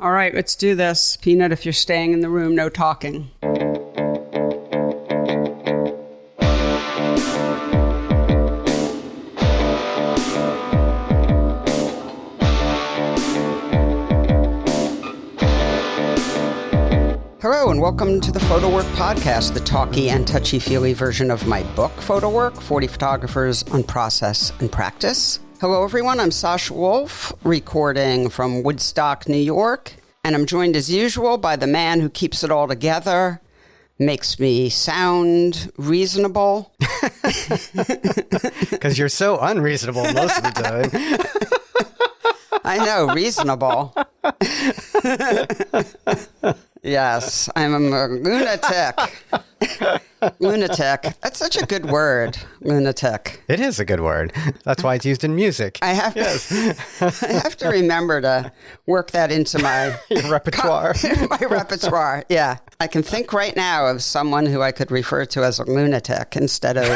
All right, let's do this. Peanut, if you're staying in the room, no talking. Hello, and welcome to the PhotoWork podcast, the talky and touchy-feely version of my book, PhotoWork, 40 Photographers on Process and Practice. Hello, everyone. I'm Sasha Wolf, recording from Woodstock, New York, and I'm joined as usual by the man who keeps it all together, makes me sound reasonable. Because you're so unreasonable most of the time. I know, reasonable. Yes, I'm a lunatic. Lunatic. That's such a good word, lunatic. It is a good word. That's why it's used in music. I have to remember to work that into my repertoire. My repertoire, yeah. I can think right now of someone who I could refer to as a lunatic instead of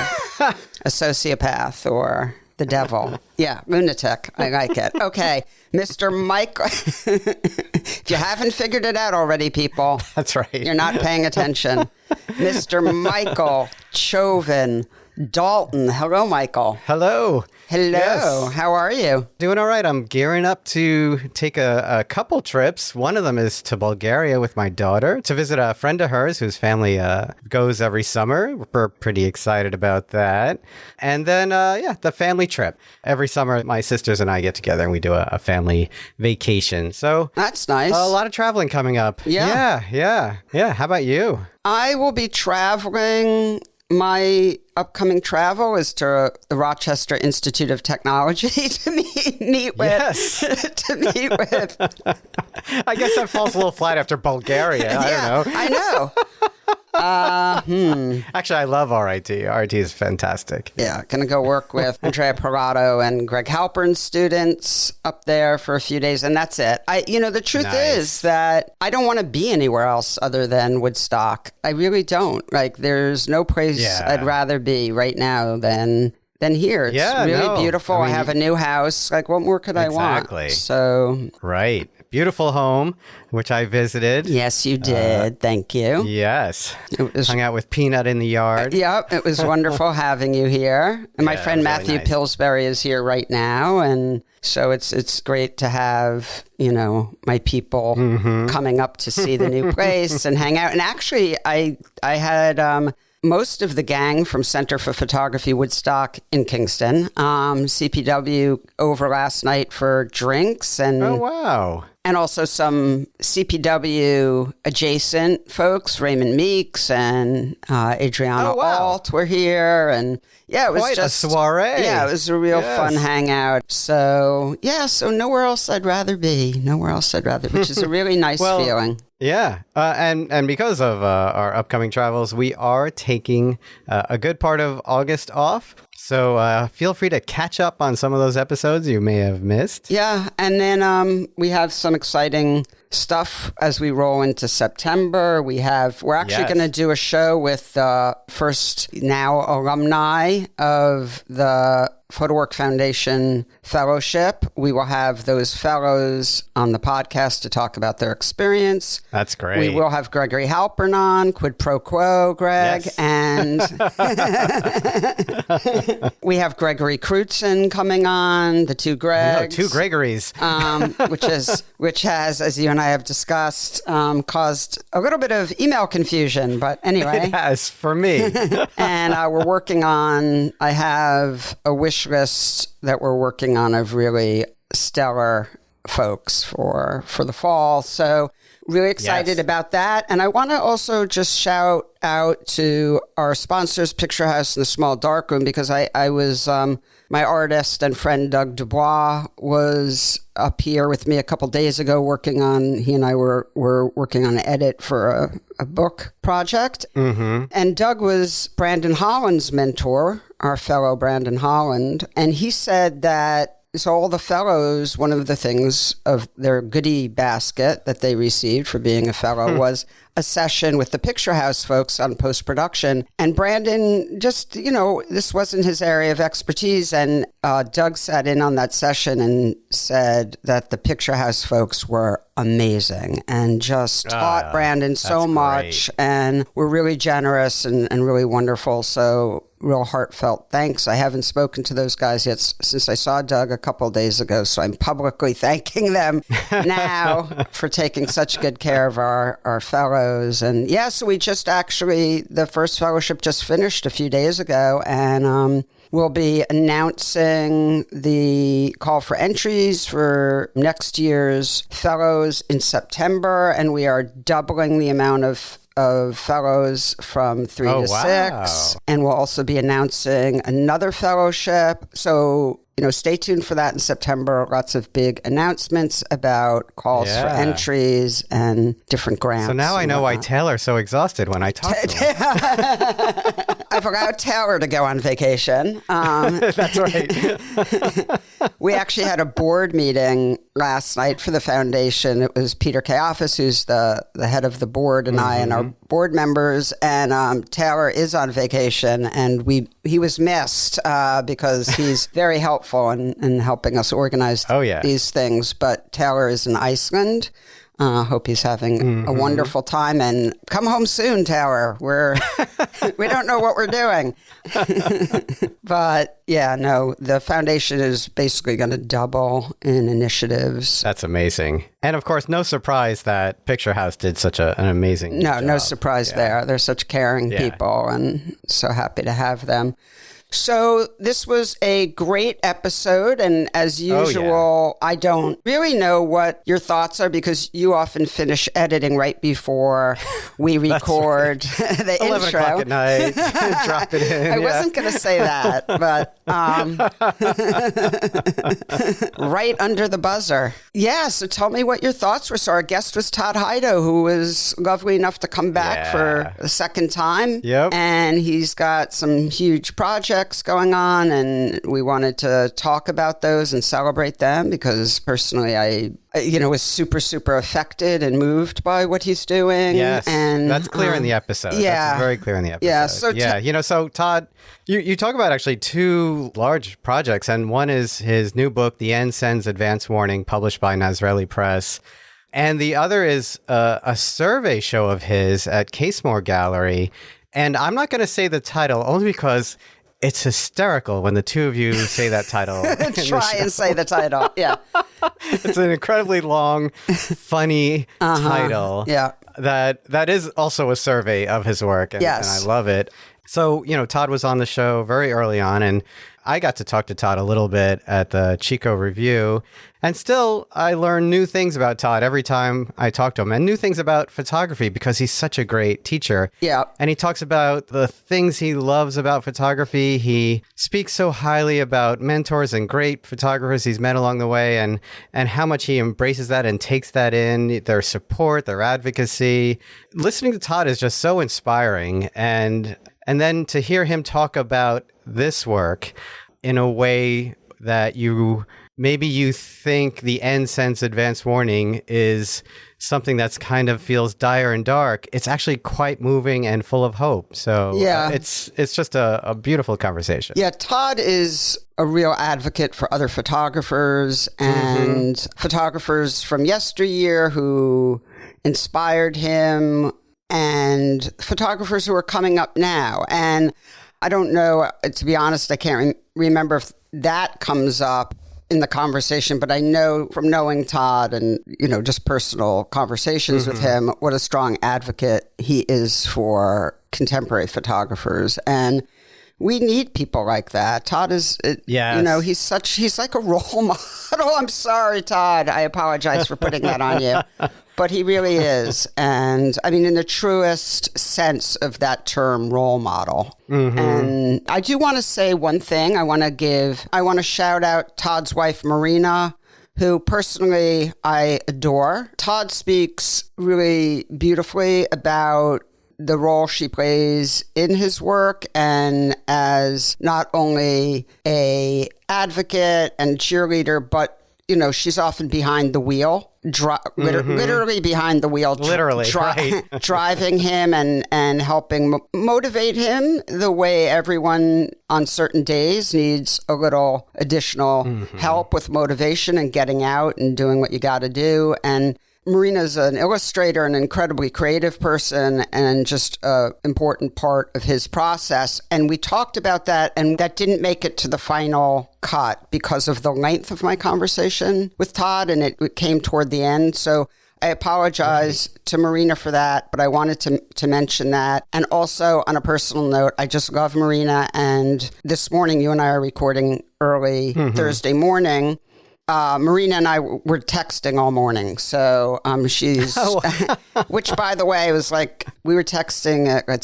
a sociopath or the devil. Yeah, lunatic. I like it. Okay, Mr. Michael. If you haven't figured it out already, people. That's right. You're not paying attention. Mr. Michael Chauvin Dalton. Hello, Michael. Hello. Hello. Yes. How are you? Doing all right. I'm gearing up to take a couple trips. One of them is to Bulgaria with my daughter to visit a friend of hers whose family goes every summer. We're pretty excited about that. And then, the family trip. Every summer, my sisters and I get together and we do a family vacation. So that's nice. A lot of traveling coming up. Yeah. Yeah. How about you? I will be traveling. My upcoming travel is to the Rochester Institute of Technology to meet with. Yes. To meet with. I guess that falls a little flat after Bulgaria. I don't know. I know. Actually, I love RIT. RIT is fantastic. Yeah, going to go work with Andrea Parato and Greg Halpern's students up there for a few days, and that's it. The truth is that I don't want to be anywhere else other than Woodstock. I really don't. Like, there's no place I'd rather be right now than here. It's really beautiful. I have a new house. Like, what more could I want? So, right. Beautiful home, which I visited. Yes, you did. Thank you. Yes. Hung out with Peanut in the yard. Yep. It was wonderful having you here. And my friend Matthew Pillsbury is here right now. And so it's great to have, my people coming up to see the new place and hang out. And actually, I had most of the gang from Center for Photography Woodstock in Kingston, CPW over last night for drinks. And oh, wow. And also some CPW adjacent folks, Raymond Meeks and Adriana Alt were here. And it was quite just a soiree. Yeah, it was a real fun hangout. So, so nowhere else I'd rather be. Which is a really nice feeling. Yeah. And because of our upcoming travels, we are taking a good part of August off. So feel free to catch up on some of those episodes you may have missed. Yeah. And then we have some exciting stuff as we roll into September. We're actually going to do a show with the first now alumni of the PhotoWork Foundation Fellowship. We will have those fellows on the podcast to talk about their experience. That's great. We will have Gregory Halpern on, quid pro quo, Greg. Yes. And we have Gregory Crutzen coming on, the two Gregs. Two Gregorys. Which has, as you and I have discussed, caused a little bit of email confusion. But anyway. It has, for me. And I have a wish list that we're working on of really stellar folks for the fall. So really excited about that. And I want to also just shout out to our sponsors, Picture House and the Small Darkroom, because I was, my artist and friend Doug Dubois was up here with me a couple days ago he and I were working on an edit for a book project. Mm-hmm. And Doug was Brandon Holland's mentor, our fellow Brandon Holland. And he said that So all the fellows, one of the things of their goodie basket that they received for being a fellow was a session with the Picture House folks on post-production. And Brandon just, this wasn't his area of expertise. And Doug sat in on that session and said that the Picture House folks were amazing and just taught Brandon so much and were really generous and really wonderful. So real heartfelt thanks. I haven't spoken to those guys yet since I saw Doug a couple of days ago, so I'm publicly thanking them now for taking such good care of our fellows. And yeah, so we just actually, the first fellowship just finished a few days ago, and we'll be announcing the call for entries for next year's fellows in September, and we are doubling the amount of fellows from 3 to 6. And we'll also be announcing another fellowship. So, stay tuned for that in September. Lots of big announcements about calls for entries and different grants. So now I know why Taylor's so exhausted when I talk to him. I've allowed Taylor to go on vacation. That's right. We actually had a board meeting last night for the foundation. It was Peter Kayafas, who's the head of the board, and I and our board members. And Taylor is on vacation, and he was missed because he's very helpful in helping us organize these things. But Taylor is in Iceland. Hope he's having a wonderful time, and come home soon, Taylor. We don't know what we're doing. But yeah, no, the foundation is basically going to double in initiatives. That's amazing. And of course, no surprise that Picture House did such an amazing job. No surprise there. They're such caring people, and so happy to have them. So this was a great episode, and as usual, I don't really know what your thoughts are because you often finish editing right before we record the 11 intro. 11 o'clock at night, drop it in. I wasn't going to say that, but right under the buzzer. Yeah, so tell me what your thoughts were. So our guest was Todd Hido, who was lovely enough to come back for a second time. Yep. And he's got some huge projects going on, and we wanted to talk about those and celebrate them because personally I was super, super affected and moved by what he's doing. Yes, and that's clear in the episode. That's very clear in the episode. So Todd, you talk about actually two large projects, and one is his new book, The End Sends Advance Warning, published by Nazraeli Press. And the other is a survey show of his at Casemore Gallery. And I'm not going to say the title only because it's hysterical when the two of you say that title. Try and say the title. Yeah. It's an incredibly long, funny title. Yeah. That is also a survey of his work. And I love it. So, Todd was on the show very early on, and I got to talk to Todd a little bit at the Chico Review. And still, I learn new things about Todd every time I talk to him, and new things about photography because he's such a great teacher. Yeah. And he talks about the things he loves about photography. He speaks so highly about mentors and great photographers he's met along the way, and how much he embraces that and takes that in, their support, their advocacy. Listening to Todd is just so inspiring. And then to hear him talk about this work in a way that maybe you think The End Sends Advance Warning is something that's kind of feels dire and dark. It's actually quite moving and full of hope. So it's just a beautiful conversation. Yeah, Todd is a real advocate for other photographers and photographers from yesteryear who inspired him, and photographers who are coming up now. And I don't know, to be honest, I can't remember if that comes up in the conversation, but I know from knowing Todd and, just personal conversations with him, what a strong advocate he is for contemporary photographers. And we need people like that. Todd is, he's like a role model. I'm sorry, Todd. I apologize for putting that on you. But he really is. And I mean, in the truest sense of that term, role model. And I do want to say one thing. I want to shout out Todd's wife, Marina, who personally I adore. Todd speaks really beautifully about the role she plays in his work, and as not only a advocate and cheerleader, but she's often behind the wheel, literally behind the wheel, right. driving him and helping motivate him the way everyone on certain days needs a little additional help with motivation and getting out and doing what you got to do. And Marina's an illustrator, an incredibly creative person, and just an important part of his process. And we talked about that, and that didn't make it to the final cut because of the length of my conversation with Todd, and it came toward the end. So I apologize to Marina for that, but I wanted to mention that. And also, on a personal note, I just love Marina. And this morning, you and I are recording early Thursday morning. Marina and I were texting all morning. So she's, which by the way, was like, we were texting at, about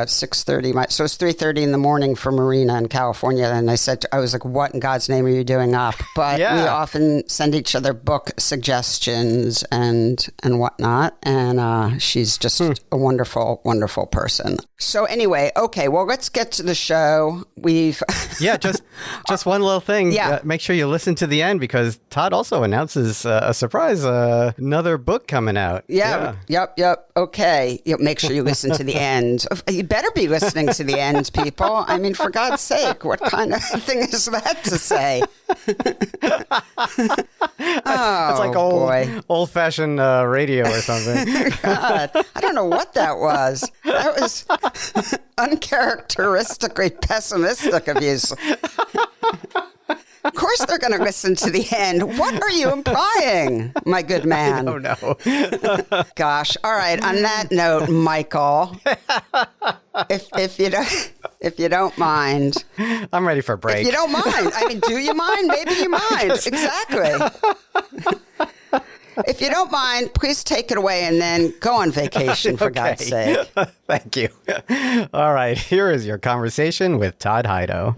6:30. So it's 3:30 in the morning for Marina in California. And I was like, what in God's name are you doing up? But we often send each other book suggestions and whatnot. And she's just a wonderful, wonderful person. So anyway, okay, well, let's get to the show. Just one little thing. Yeah. Make sure you listen to the end because Todd also announces a surprise, another book coming out. Yeah. Yep. Okay. Make sure you listen to the end. You better be listening to the end, people. I mean, for God's sake, what kind of thing is that to say? It's like old-fashioned radio or something. God, I don't know what that was. That was uncharacteristically pessimistic of you. Of course they're going to listen to the end. What are you implying, my good man? I don't know. Gosh. All right. On that note, Michael, if you don't mind. I'm ready for a break. If you don't mind. I mean, do you mind? Maybe you mind. Exactly. If you don't mind, please take it away and then go on vacation, for God's sake. Thank you. All right. Here is your conversation with Todd Hido.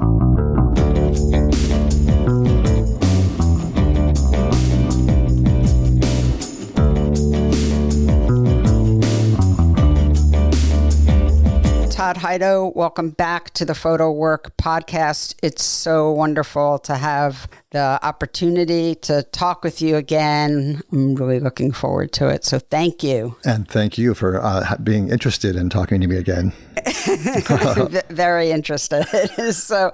Todd Hido, welcome back to the PhotoWork podcast. It's so wonderful to have the opportunity to talk with you again. I'm really looking forward to it. So thank you. And thank you for being interested in talking to me again. Very interested. So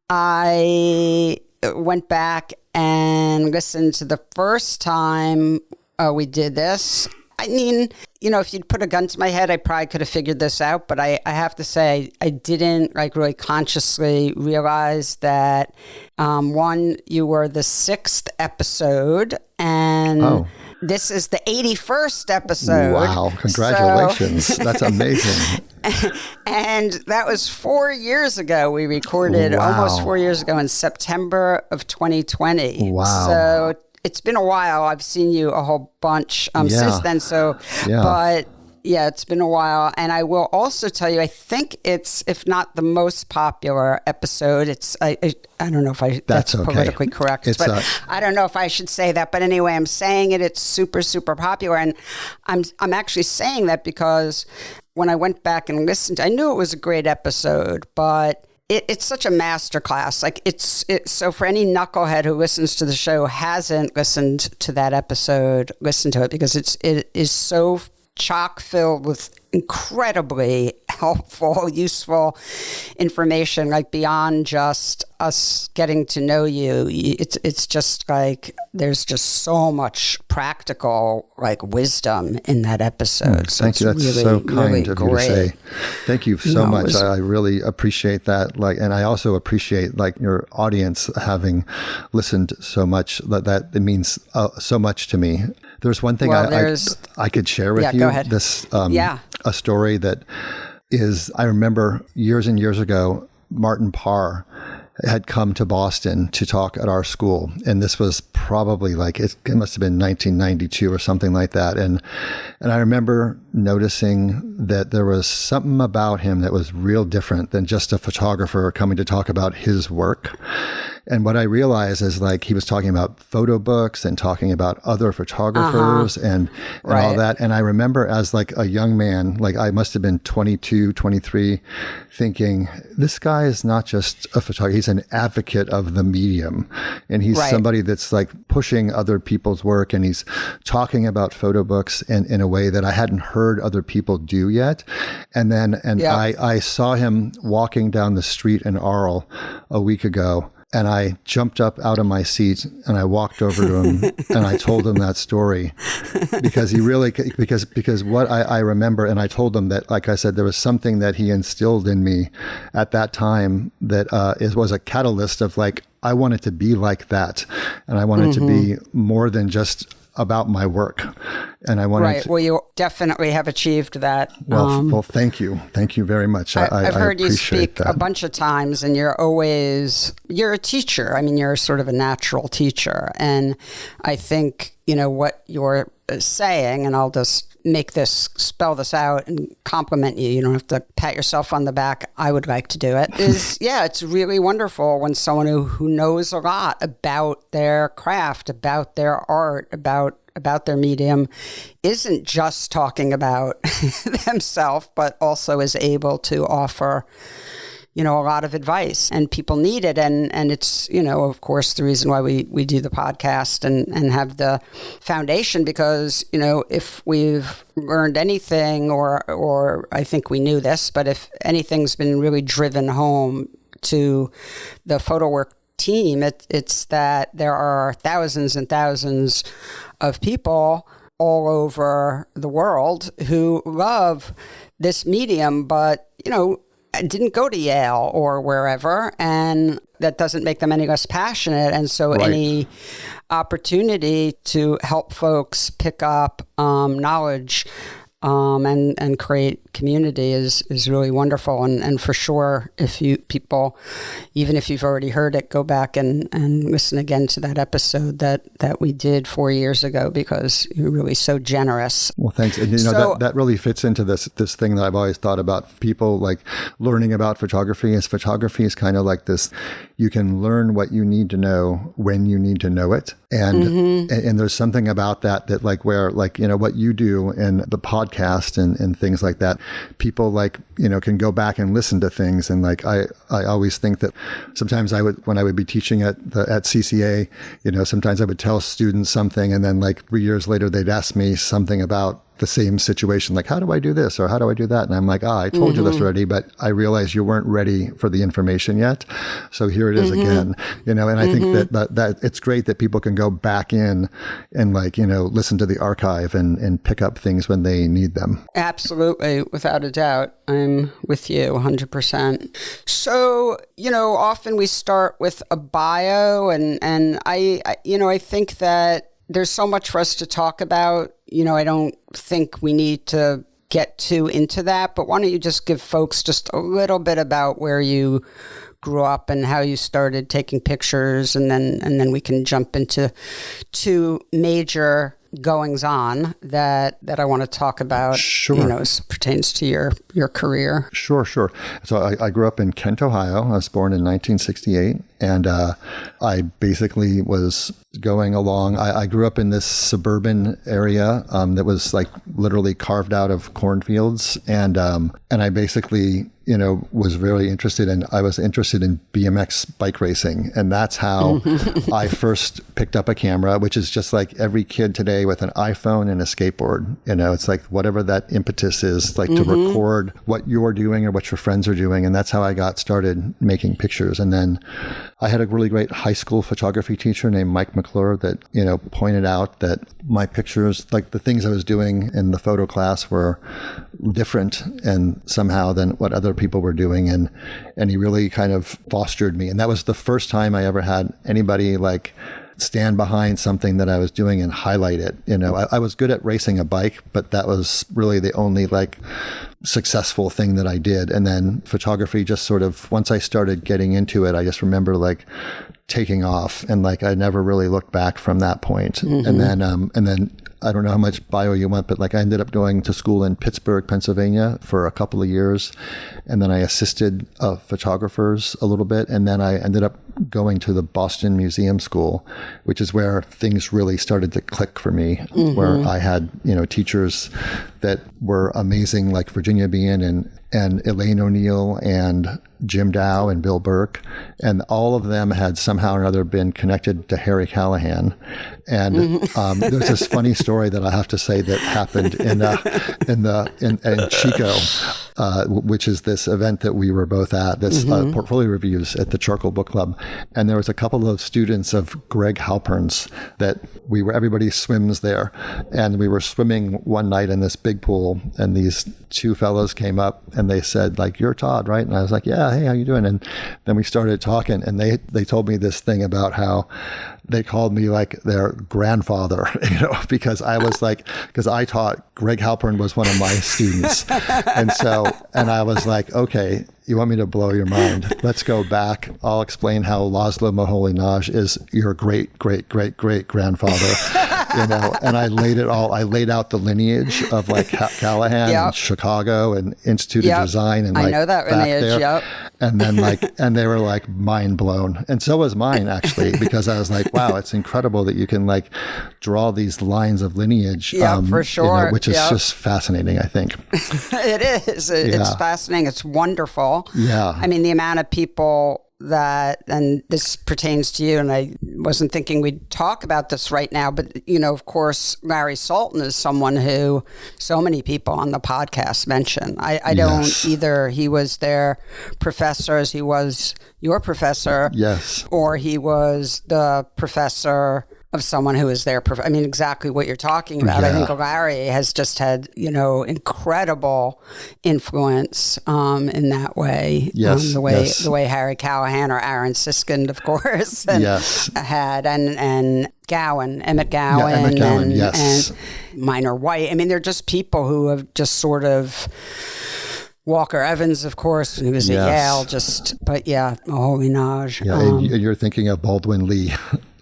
I went back and listened to the first time we did this. I mean, if you'd put a gun to my head, I probably could have figured this out. But I have to say, I didn't really consciously realize that, one, you were the 6th episode and this is the 81st episode. Wow. Congratulations. That's amazing. And that was 4 years ago. We recorded almost 4 years ago in September of 2020. Wow. So it's been a while. I've seen you a whole bunch since then. So, but yeah, it's been a while. And I will also tell you, I think it's, if not the most popular episode, it's, I don't know if that's okay. Politically correct, but I don't know if I should say that. But anyway, I'm saying it. It's super, super popular. And I'm actually saying that because when I went back and listened, I knew it was a great episode, but it's such a masterclass. Like it's so for any knucklehead who listens to the show hasn't listened to that episode, listen to it because it is so chock filled with incredibly helpful, useful information, like beyond just us getting to know you. It's just like there's just so much practical wisdom in that episode. Thank you. That's really, so kind really of you to say. Thank you so much. I really appreciate that. And I also appreciate your audience having listened so much. That it means so much to me. There's one thing I could share with you. Go ahead. This a story that is, I remember years and years ago, Martin Parr had come to Boston to talk at our school. And this was probably it must have been 1992 or something like that. And I remember noticing that there was something about him that was real different than just a photographer coming to talk about his work. And what I realized is like he was talking about photo books and talking about other photographers and all that. And I remember as like a young man, like I must have been 22, 23, thinking, this guy is not just a photographer, he's an advocate of the medium. And he's somebody that's like pushing other people's work, and he's talking about photo books in a way that I hadn't heard other people do yet. And then, I saw him walking down the street in Arles a week ago. And I jumped up out of my seat and I walked over to him and I told him that story because he really, because what I remember, and I told him that, like I said, there was something that he instilled in me at that time that was a catalyst of like, I wanted to be like that. And I wanted to be more than just about my work. And I wanted to, well, you definitely have achieved that. Well, thank you. Thank you very much. I've heard you speak that a bunch of times, and you're a teacher. I mean, you're sort of a natural teacher. And I think, what you're saying, and I'll just spell this out and compliment you. You don't have to pat yourself on the back. I would like to do it. It's really wonderful when someone who knows a lot about their craft, about their art, about their medium, isn't just talking about themselves, but also is able to offer, a lot of advice, and people need it. And it's, of course, the reason why we do the podcast and have the foundation, because, if we've learned anything, or I think we knew this, but if anything's been really driven home to the PhotoWork team, it's that there are thousands and thousands of people all over the world who love this medium, but, didn't go to Yale or wherever, and that doesn't make them any less passionate. And so any opportunity to help folks pick up knowledge and create community is really wonderful. And for sure, even if you've already heard it, go back and listen again to that episode that we did 4 years ago, because you're really so generous. Well, thanks. And that really fits into this thing that I've always thought about people like learning about photography. Photography is kind of like this, you can learn what you need to know when you need to know it. And and there's something about that like where like, what you do in the podcast and things like that, people like, can go back and listen to things. And like, I always think that sometimes when I would be teaching at CCA, sometimes I would tell students something, and then like 3 years later, they'd ask me something about the same situation, like, how do I do this or how do I do that? And I'm like, I told you this already, but I realized you weren't ready for the information yet. So here it is again, and I think that it's great that people can go back in and like, listen to the archive and pick up things when they need them. Absolutely. Without a doubt. I'm with you 100%. So, often we start with a bio, and I think that there's so much for us to talk about. I don't think we need to get too into that, but why don't you just give folks just a little bit about where you grew up and how you started taking pictures, and then we can jump into two major goings on that I want to talk about, as pertains to your career. Sure. So I grew up in Kent, Ohio. I was born in 1968. And I basically was going along. I grew up in this suburban area that was like literally carved out of cornfields. And I basically, was very interested in BMX bike racing. And that's how I first picked up a camera, which is just like every kid today with an iPhone and a skateboard. It's like whatever that impetus is, like to record what you're doing or what your friends are doing. And that's how I got started making pictures. And then I had a really great high school photography teacher named Mike McClure that, pointed out that my pictures, like the things I was doing in the photo class, were different and somehow than what other people were doing. And he really kind of fostered me. And that was the first time I ever had anybody like stand behind something that I was doing and highlight it. I was good at racing a bike, but that was really the only like successful thing that I did. And then photography just sort of, once I started getting into it, I just remember like taking off. And like, I never really looked back from that point. And then I don't know how much bio you want, but like I ended up going to school in Pittsburgh, Pennsylvania for a couple of years. And then I assisted photographers a little bit. And then I ended up going to the Boston Museum School, which is where things really started to click for me, where I had, teachers that were amazing, like Virginia Bean and Elaine O'Neill and Jim Dow and Bill Burke. And all of them had somehow or another been connected to Harry Callahan. And there's this funny story that I have to say that happened in Chico, which is this event that we were both at, this portfolio reviews at the Charcoal Book Club. And there was a couple of students of Greg Halpern's that everybody swims there. And we were swimming one night in this big pool, and these two fellows came up and they said, like, "You're Todd, right?" And I was like, "Yeah, hey, how you doing?" And then we started talking, and they told me this thing about how they called me like their grandfather, because I taught Greg Halpern was one of my students. And I was like, okay, you want me to blow your mind? Let's go back. I'll explain how Laszlo Moholy-Nagy is your great, great, great, great grandfather. And I laid out the lineage of like Callahan and Chicago and Institute of Design. And like, I know that lineage. Yep. And then and they were like mind blown. And so was mine actually, because I was like, wow, it's incredible that you can like draw these lines of lineage. For sure. Which is just fascinating, I think. It is. It's fascinating. It's wonderful. Yeah. I mean, the amount of people and this pertains to you, and I wasn't thinking we'd talk about this right now, but, of course, Larry Sultan is someone who so many people on the podcast mention. I don't either. He was their professor, as he was your professor. Yes. Or he was the professor of someone who is there. I mean, exactly what you're talking about. Yeah. I think Larry has just had, incredible influence in that way. Yes. The way Harry Callahan or Aaron Siskind, of course, had, and Gowan, Emmett Gowan, and Minor White. I mean, they're just people who have just sort of. Walker Evans, of course, who was at Yale, Moholy-Nagy. Yeah, you're thinking of Baldwin Lee,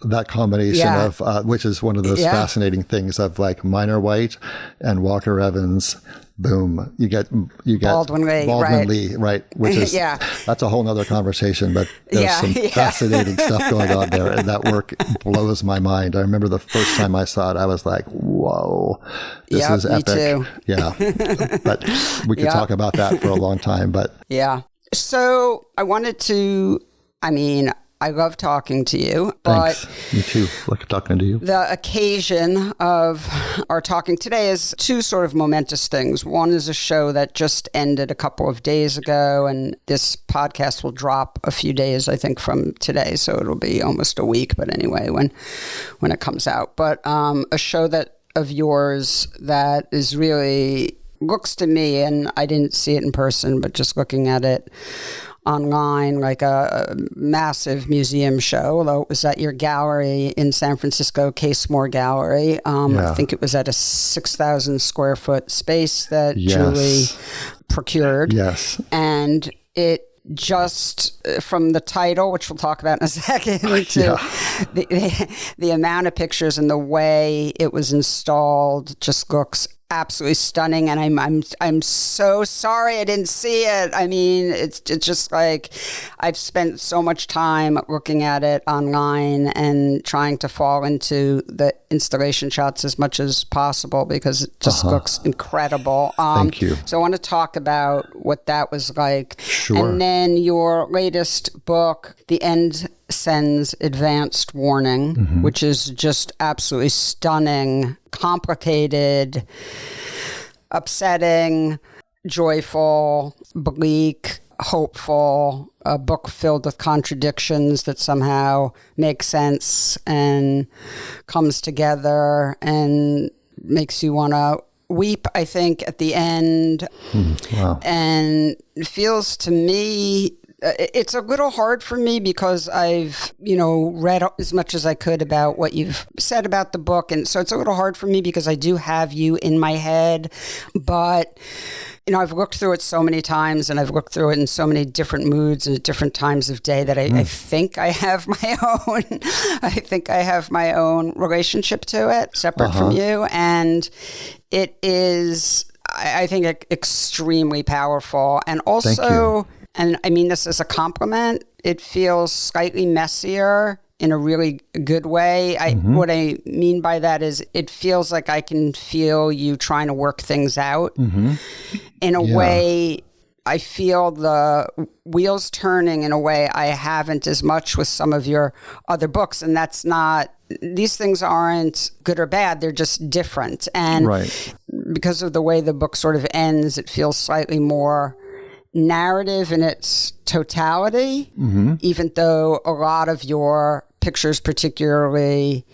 that combination of, which is one of those fascinating things of like Minor White and Walker Evans. Boom, you get Baldwin Lee, right? Which is that's a whole nother conversation, but there's some fascinating stuff going on there, and that work blows my mind. I remember the first time I saw it, I was like, "Whoa, this is epic!" Me too. Yeah, but we could talk about that for a long time. But so I wanted to. I mean, I love talking to you, but thanks. Me too. Like talking to you. The occasion of our talking today is two sort of momentous things. One is a show that just ended a couple of days ago, and this podcast will drop a few days, I think, from today, so it'll be almost a week. But anyway, when it comes out, but a show of yours that is really looks to me, and I didn't see it in person, but just looking at it online, like a massive museum show, although it was at your gallery in San Francisco, Casemore Gallery. I think it was at a 6,000 square foot space that Julie procured. Yes. And it just from the title, which we'll talk about in a second, to the amount of pictures and the way it was installed just looks absolutely stunning, and I'm so sorry I didn't see it. I mean, it's just like I've spent so much time looking at it online and trying to fall into the installation shots as much as possible because it just looks incredible. Thank you. So I want to talk about what that was like. Sure. And then your latest book, The End Sends Advanced Warning, which is just absolutely stunning, complicated, upsetting, joyful, bleak, hopeful, a book filled with contradictions that somehow make sense and comes together and makes you want to weep, I think, at the end. Wow. And it feels to me, it's a little hard for me because I've, read as much as I could about what you've said about the book. And so it's a little hard for me because I do have you in my head. But I've looked through it so many times, and I've looked through it in so many different moods and at different times of day that I think I have my own. I think I have my own relationship to it, separate from you, and it is, I think, extremely powerful, and also, and I mean this as a compliment, it feels slightly messier in a really good way. What I mean by that is it feels like I can feel you trying to work things out. In a way, I feel the wheels turning in a way I haven't as much with some of your other books. And that's not, these things aren't good or bad. They're just different. And because of the way the book sort of ends, it feels slightly more narrative in its totality, even though a lot of your pictures, particularly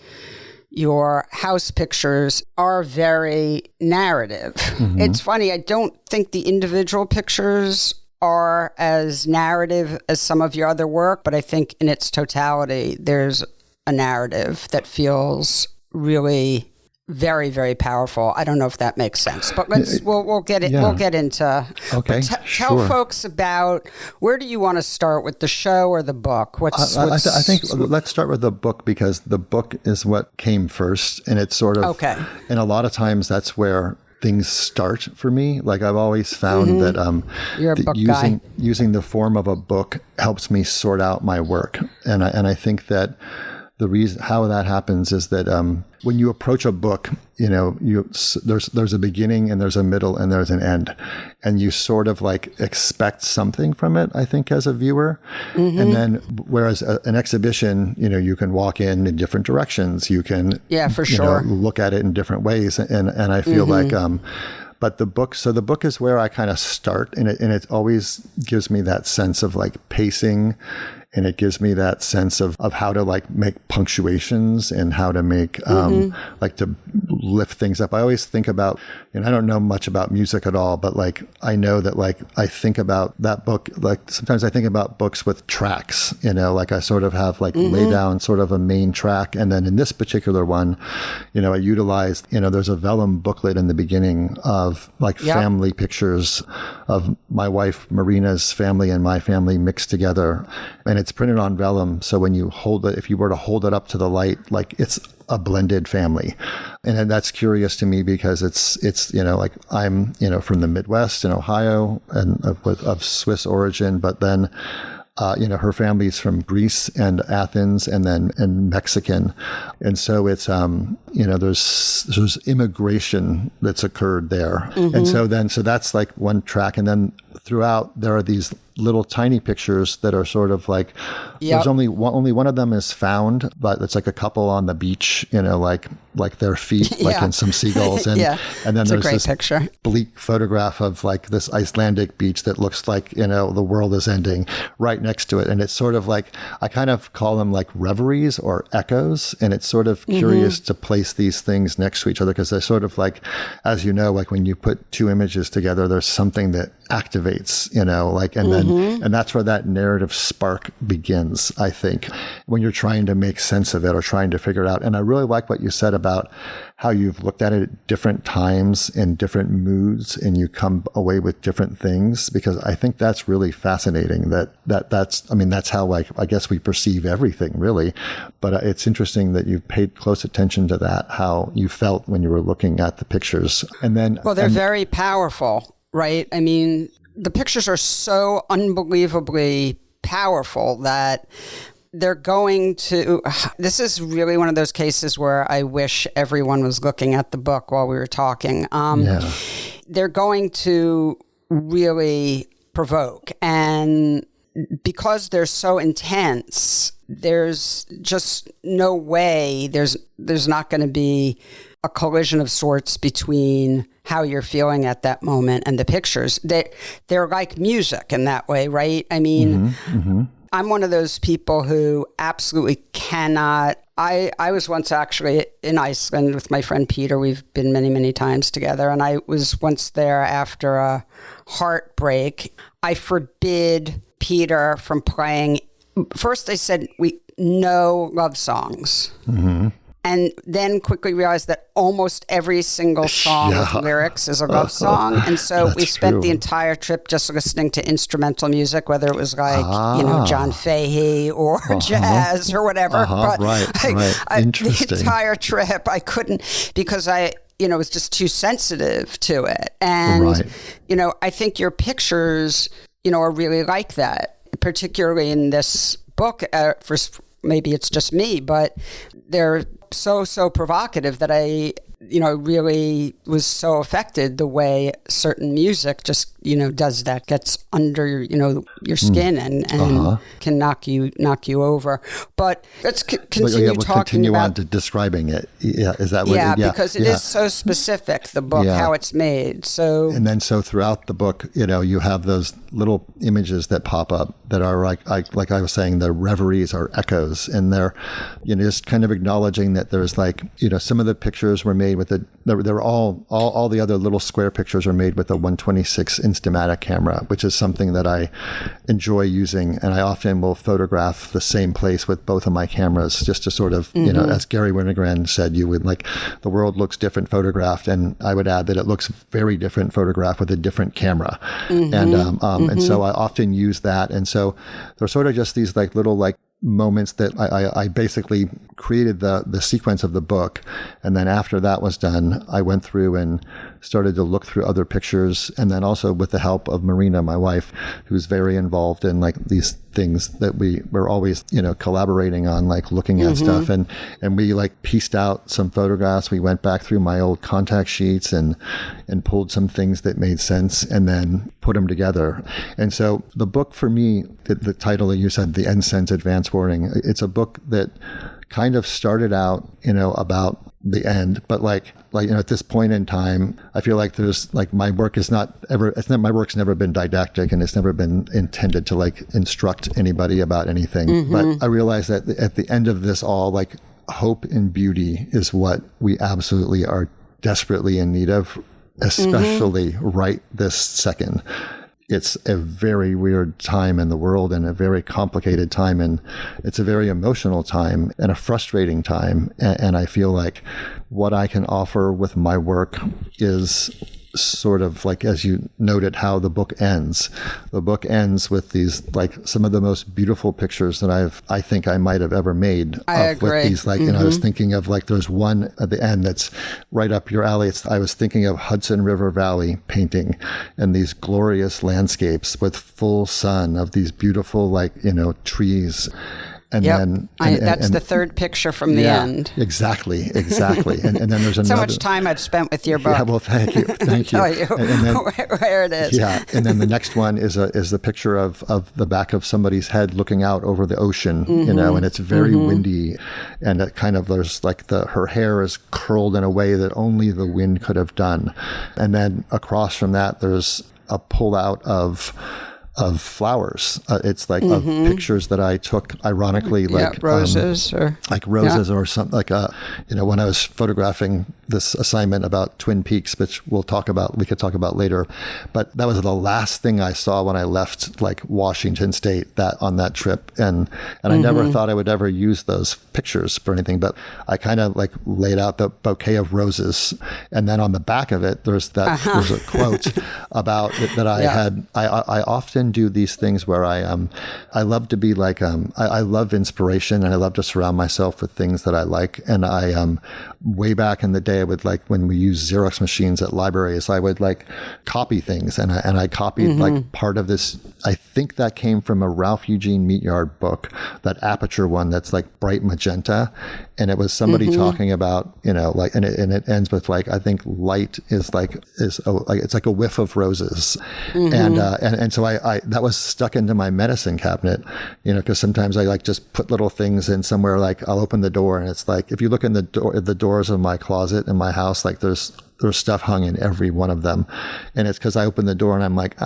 your house pictures, are very narrative. It's funny, I don't think the individual pictures are as narrative as some of your other work, but I think in its totality, there's a narrative that feels really very, very powerful. I don't know if that makes sense, but we'll get it. We'll get into. Okay, tell folks about, where do you want to start, with the show or the book? I think let's start with the book, because the book is what came first, and it's sort of And a lot of times that's where things start for me. Like I've always found that You're a book guy. Using the form of a book helps me sort out my work, and I think that the reason how that happens is that when you approach a book, there's a beginning and there's a middle and there's an end, and you sort of like expect something from it, I think, as a viewer. And then whereas an exhibition, you can walk in different directions, you can look at it in different ways, and I feel like but the book is where I kind of start, and it always gives me that sense of like pacing, and it gives me that sense of how to like make punctuations and how to make like to lift things up. I always think about, I don't know much about music at all, but like I know that like I think about that book, like sometimes I think about books with tracks, like I sort of have like lay down sort of a main track, and then in this particular one, I utilized, there's a vellum booklet in the beginning of like family pictures of my wife Marina's family and my family mixed together, and it's printed on vellum. So when you hold it, if you were to hold it up to the light, like it's a blended family. And that's curious to me because it's like I'm, from the Midwest in Ohio and of Swiss origin, but then her family's from Greece and Athens and Mexican. And so it's, there's immigration that's occurred there. And so that's like one track. And then throughout there are these little tiny pictures that are sort of like, there's only one of them is found, but it's like a couple on the beach, like their feet, like in some seagulls. And, and then there's this picture. Bleak photograph of like this Icelandic beach that looks like, the world is ending right next to it. And it's sort of like, I kind of call them like reveries or echoes. And it's sort of curious to place these things next to each other, because they're sort of like, as you know, like when you put two images together, there's something that activates, and that's where that narrative spark begins, I think, when you're trying to make sense of it or trying to figure it out. And I really like what you said about how you've looked at it at different times in different moods, and you come away with different things, because I think that's really fascinating. That's how, like, I guess we perceive everything, really. But it's interesting that you've paid close attention to that, how you felt when you were looking at the pictures. And then, well, they're very powerful, right? I mean, the pictures are so unbelievably powerful that they're going to, this is really one of those cases where I wish everyone was looking at the book while we were talking. They're going to really provoke. And because they're so intense, there's just no way, there's not going to be a collision of sorts between how you're feeling at that moment and the pictures. They're like music in that way, right? I mean, I'm one of those people who absolutely cannot. I was once actually in Iceland with my friend Peter. We've been many, many times together. And I was once there after a heartbreak. I forbid Peter from playing. First, they said no love songs. and then quickly realized that almost every single song with lyrics is a love song. And so we spent the entire trip just listening to instrumental music, whether it was like, John Fahey or jazz or whatever. But Interesting. the entire trip, I couldn't, because I was just too sensitive to it. And, I think your pictures, are really like that, particularly in this book. Maybe it's just me, but they're so provocative that I really was so affected the way certain music just, does that, gets under, your skin and can knock you over. But let's continue talking about... on to describing it. Yeah, is that what... because it is so specific, the book, how it's made. So... And then so throughout the book, you have those little images that pop up that are like I was saying, the reveries are echoes, and they're, just kind of acknowledging that there's like, some of the pictures were made with they're all the other little square pictures are made with a 126 Instamatic camera, which is something that I enjoy using. And I often will photograph the same place with both of my cameras, just to sort of, as Gary Winogrand said, you would like, the world looks different photographed. And I would add that it looks very different photographed with a different camera. And so I often use that. And so there's sort of just these like little like moments that I basically created the sequence of the book. And then after that was done, I went through and started to look through other pictures. And then also with the help of Marina, my wife, who's very involved in like these things that we're always, collaborating on, like looking at stuff. And we like pieced out some photographs. We went back through my old contact sheets and pulled some things that made sense and then put them together. And so the book for me, the title that you said, The End Sense Advance Warning, it's a book that kind of started out, about the end, but like at this point in time, I feel like there's like my work's never been didactic, and it's never been intended to like instruct anybody about anything. But I realize that at the end of this all, like hope and beauty is what we absolutely are desperately in need of, especially right this second. It's a very weird time in the world and a very complicated time. And it's a very emotional time and a frustrating time. And I feel like what I can offer with my work is sort of like, as you noted, how the book ends. The book ends with these, like, some of the most beautiful pictures that I think I might have ever made. I agree. With these, like, I was thinking of, like, there's one at the end that's right up your alley. I was thinking of Hudson River Valley painting and these glorious landscapes with full sun of these beautiful, like, trees. And then that's the third picture from the end. Exactly. And then there's another. So much time I've spent with your book. Yeah, well, thank you. Tell you and then, where it is. Yeah, and then the next one is the picture of the back of somebody's head looking out over the ocean, and it's very windy, and it kind of, there's like her hair is curled in a way that only the wind could have done. And then across from that, there's a pullout of flowers. It's like of pictures that I took, ironically, like roses or something, like when I was photographing this assignment about Twin Peaks, which we could talk about later. But that was the last thing I saw when I left, like, Washington State on that trip, and I never thought I would ever use those pictures for anything. But I kind of like laid out the bouquet of roses, and then on the back of it, there's a quote about it that I had. I often do these things where I love to be like, I love inspiration, and I love to surround myself with things that I like. And I way back in the day, I would, like, when we used Xerox machines at libraries, I would like copy things, and I copied like part of this. I think that came from a Ralph Eugene Meatyard book, that Aperture one that's like bright magenta, and it was somebody talking about, like, and it ends with, like, I think light is like it's like a whiff of roses, and so I that was stuck into my medicine cabinet, because sometimes I like just put little things in somewhere, like I'll open the door and it's like, if you look in the doors of my closet in my house, like there's stuff hung in every one of them, and it's because I open the door and I'm like,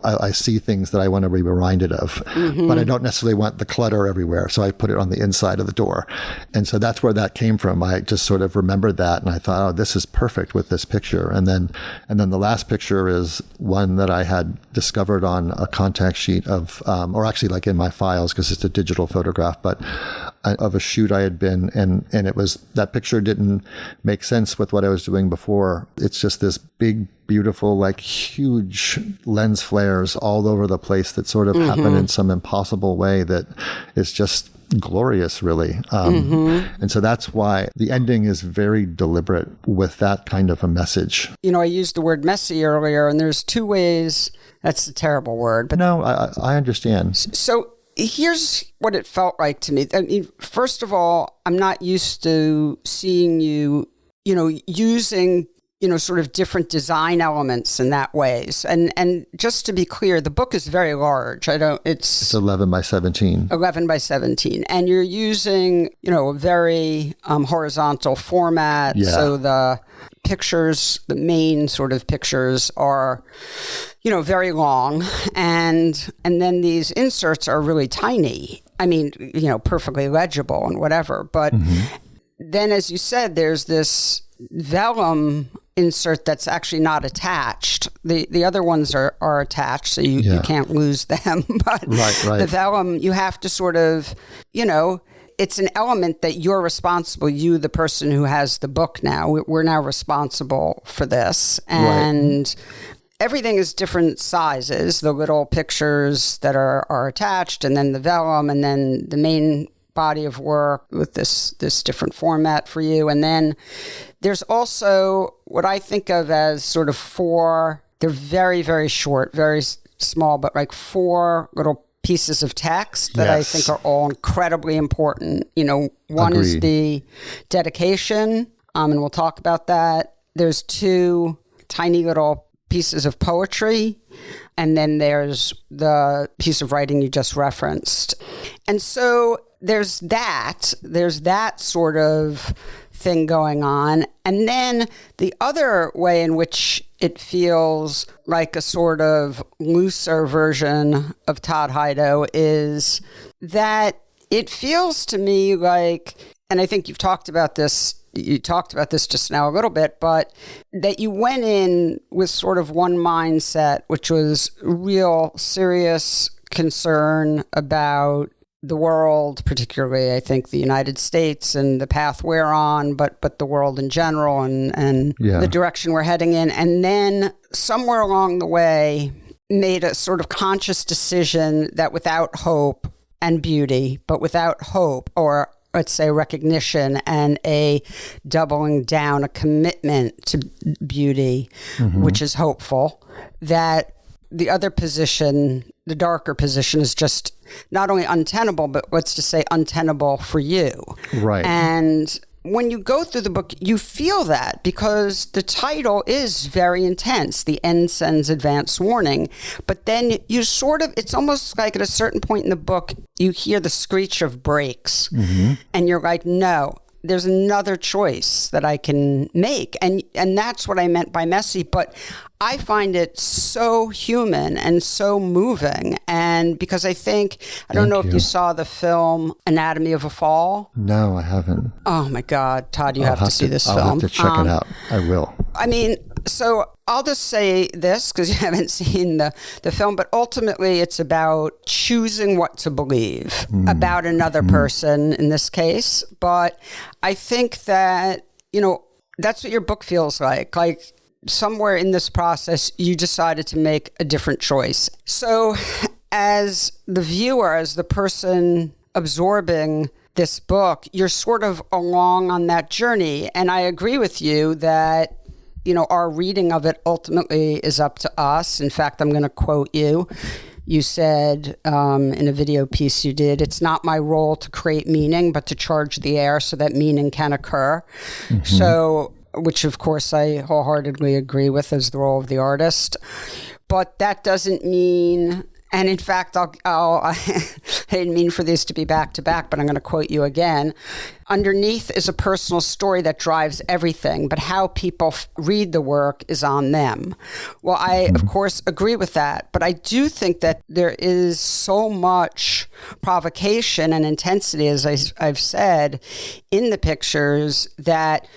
I see things that I want to be reminded of, but I don't necessarily want the clutter everywhere. So I put it on the inside of the door. And so that's where that came from. I just sort of remembered that, and I thought, oh, this is perfect with this picture. And then the last picture is one that I had discovered on a contact sheet of, or actually like in my files, because it's a digital photograph, but of a shoot I had been, and it was, that picture didn't make sense with what I was doing before. It's just this big, beautiful, like huge lens flares all over the place that sort of happen in some impossible way that is just glorious, really. And so that's why the ending is very deliberate with that kind of a message. You know, I used the word messy earlier, and there's two ways. That's a terrible word, but no, I understand. So here's what it felt like to me. I mean, first of all, I'm not used to seeing you, you know, using, you know, sort of different design elements in that ways. And just to be clear, the book is very large. It's 11 by 17. 11 by 17. And you're using, you know, a very horizontal format. Yeah. So the pictures, the main sort of pictures are, you know, very long. And then these inserts are really tiny. I mean, you know, perfectly legible and whatever. But then, as you said, there's this vellum insert that's actually not attached. The other ones are attached, so you can't lose them. But right. The vellum, you have to sort of, you know, it's an element that you're responsible, you, the person who has the book now, we're now responsible for this. And everything is different sizes, the little pictures that are attached, and then the vellum, and then the main body of work with this different format for you. And then there's also what I think of as sort of they're very, very short, very small, but like 4 little pieces of text that I think are all incredibly important. You know, one is the dedication, and we'll talk about that. There's 2 tiny little pieces of poetry, and then there's the piece of writing you just referenced. And so there's that sort of thing going on. And then the other way in which it feels like a sort of looser version of Todd Hido is that it feels to me like, and I think you talked about this just now a little bit, but that you went in with sort of one mindset, which was real serious concern about the world, particularly, I think, the United States and the path we're on, but the world in general and the direction we're heading in. And then somewhere along the way made a sort of conscious decision that without hope and beauty, but without hope, or let's say recognition and a doubling down, a commitment to beauty, which is hopeful, that the other position, the darker position, is just not only untenable, but let's just say untenable for you. Right. And when you go through the book, you feel that because the title is very intense. The end sends advance warning. But then you sort of, it's almost like at a certain point in the book, you hear the screech of brakes and you're like, no, there's another choice that I can make. And that's what I meant by messy. But I find it so human and so moving. And because I think, I don't know if you saw the film Anatomy of a Fall. No, I haven't. Oh my God, Todd, you have to see this film. I'll have to check it out. I will. I mean, so I'll just say this because you haven't seen the film, but ultimately it's about choosing what to believe about another person in this case. But I think that, you know, that's what your book feels like. Like somewhere in this process, you decided to make a different choice. So as the viewer, as the person absorbing this book, you're sort of along on that journey. And I agree with you that, you know, our reading of it ultimately is up to us. In fact, I'm going to quote you. You said in a video piece you did, "It's not my role to create meaning, but to charge the air so that meaning can occur." So, which of course I wholeheartedly agree with as the role of the artist. But that doesn't mean, and in fact, I didn't mean for these to be back to back, but I'm going to quote you again. "Underneath is a personal story that drives everything, but how people read the work is on them." Well, I, of course, agree with that, but I do think that there is so much provocation and intensity, as I've said, in the pictures that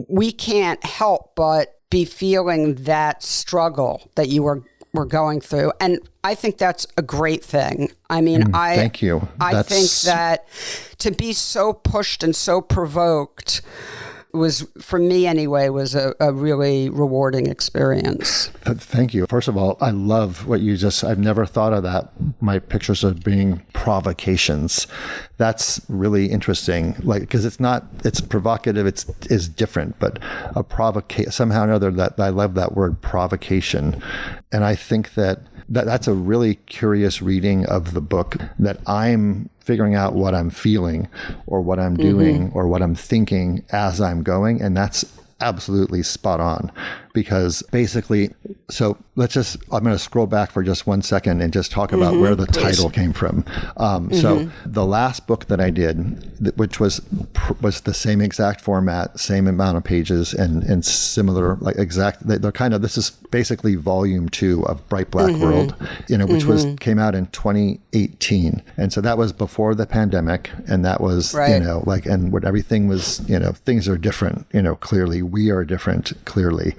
we can't help but be feeling that struggle that you were we're going through. And I think that's a great thing. I mean, thank you. I think that to be so pushed and so provoked was, for me anyway, was a really rewarding experience. Thank you. First of all, I love what you just, I've never thought of that. My pictures of being provocations. That's really interesting. Like, because it's provocative, is different, but a somehow or another, that I love that word provocation. And I think that's a really curious reading of the book, that I'm figuring out what I'm feeling or what I'm doing or what I'm thinking as I'm going. And that's absolutely spot on, because basically, so I'm going to scroll back for just 1 second and just talk about where the title came from. So the last book that I did, which was the same exact format, same amount of pages and similar, like exact, they're kind of, this is basically volume 2 of Bright Black World, which came out in 2018. And so that was before the pandemic. And that was, and when everything was, things are different, clearly we are different, clearly.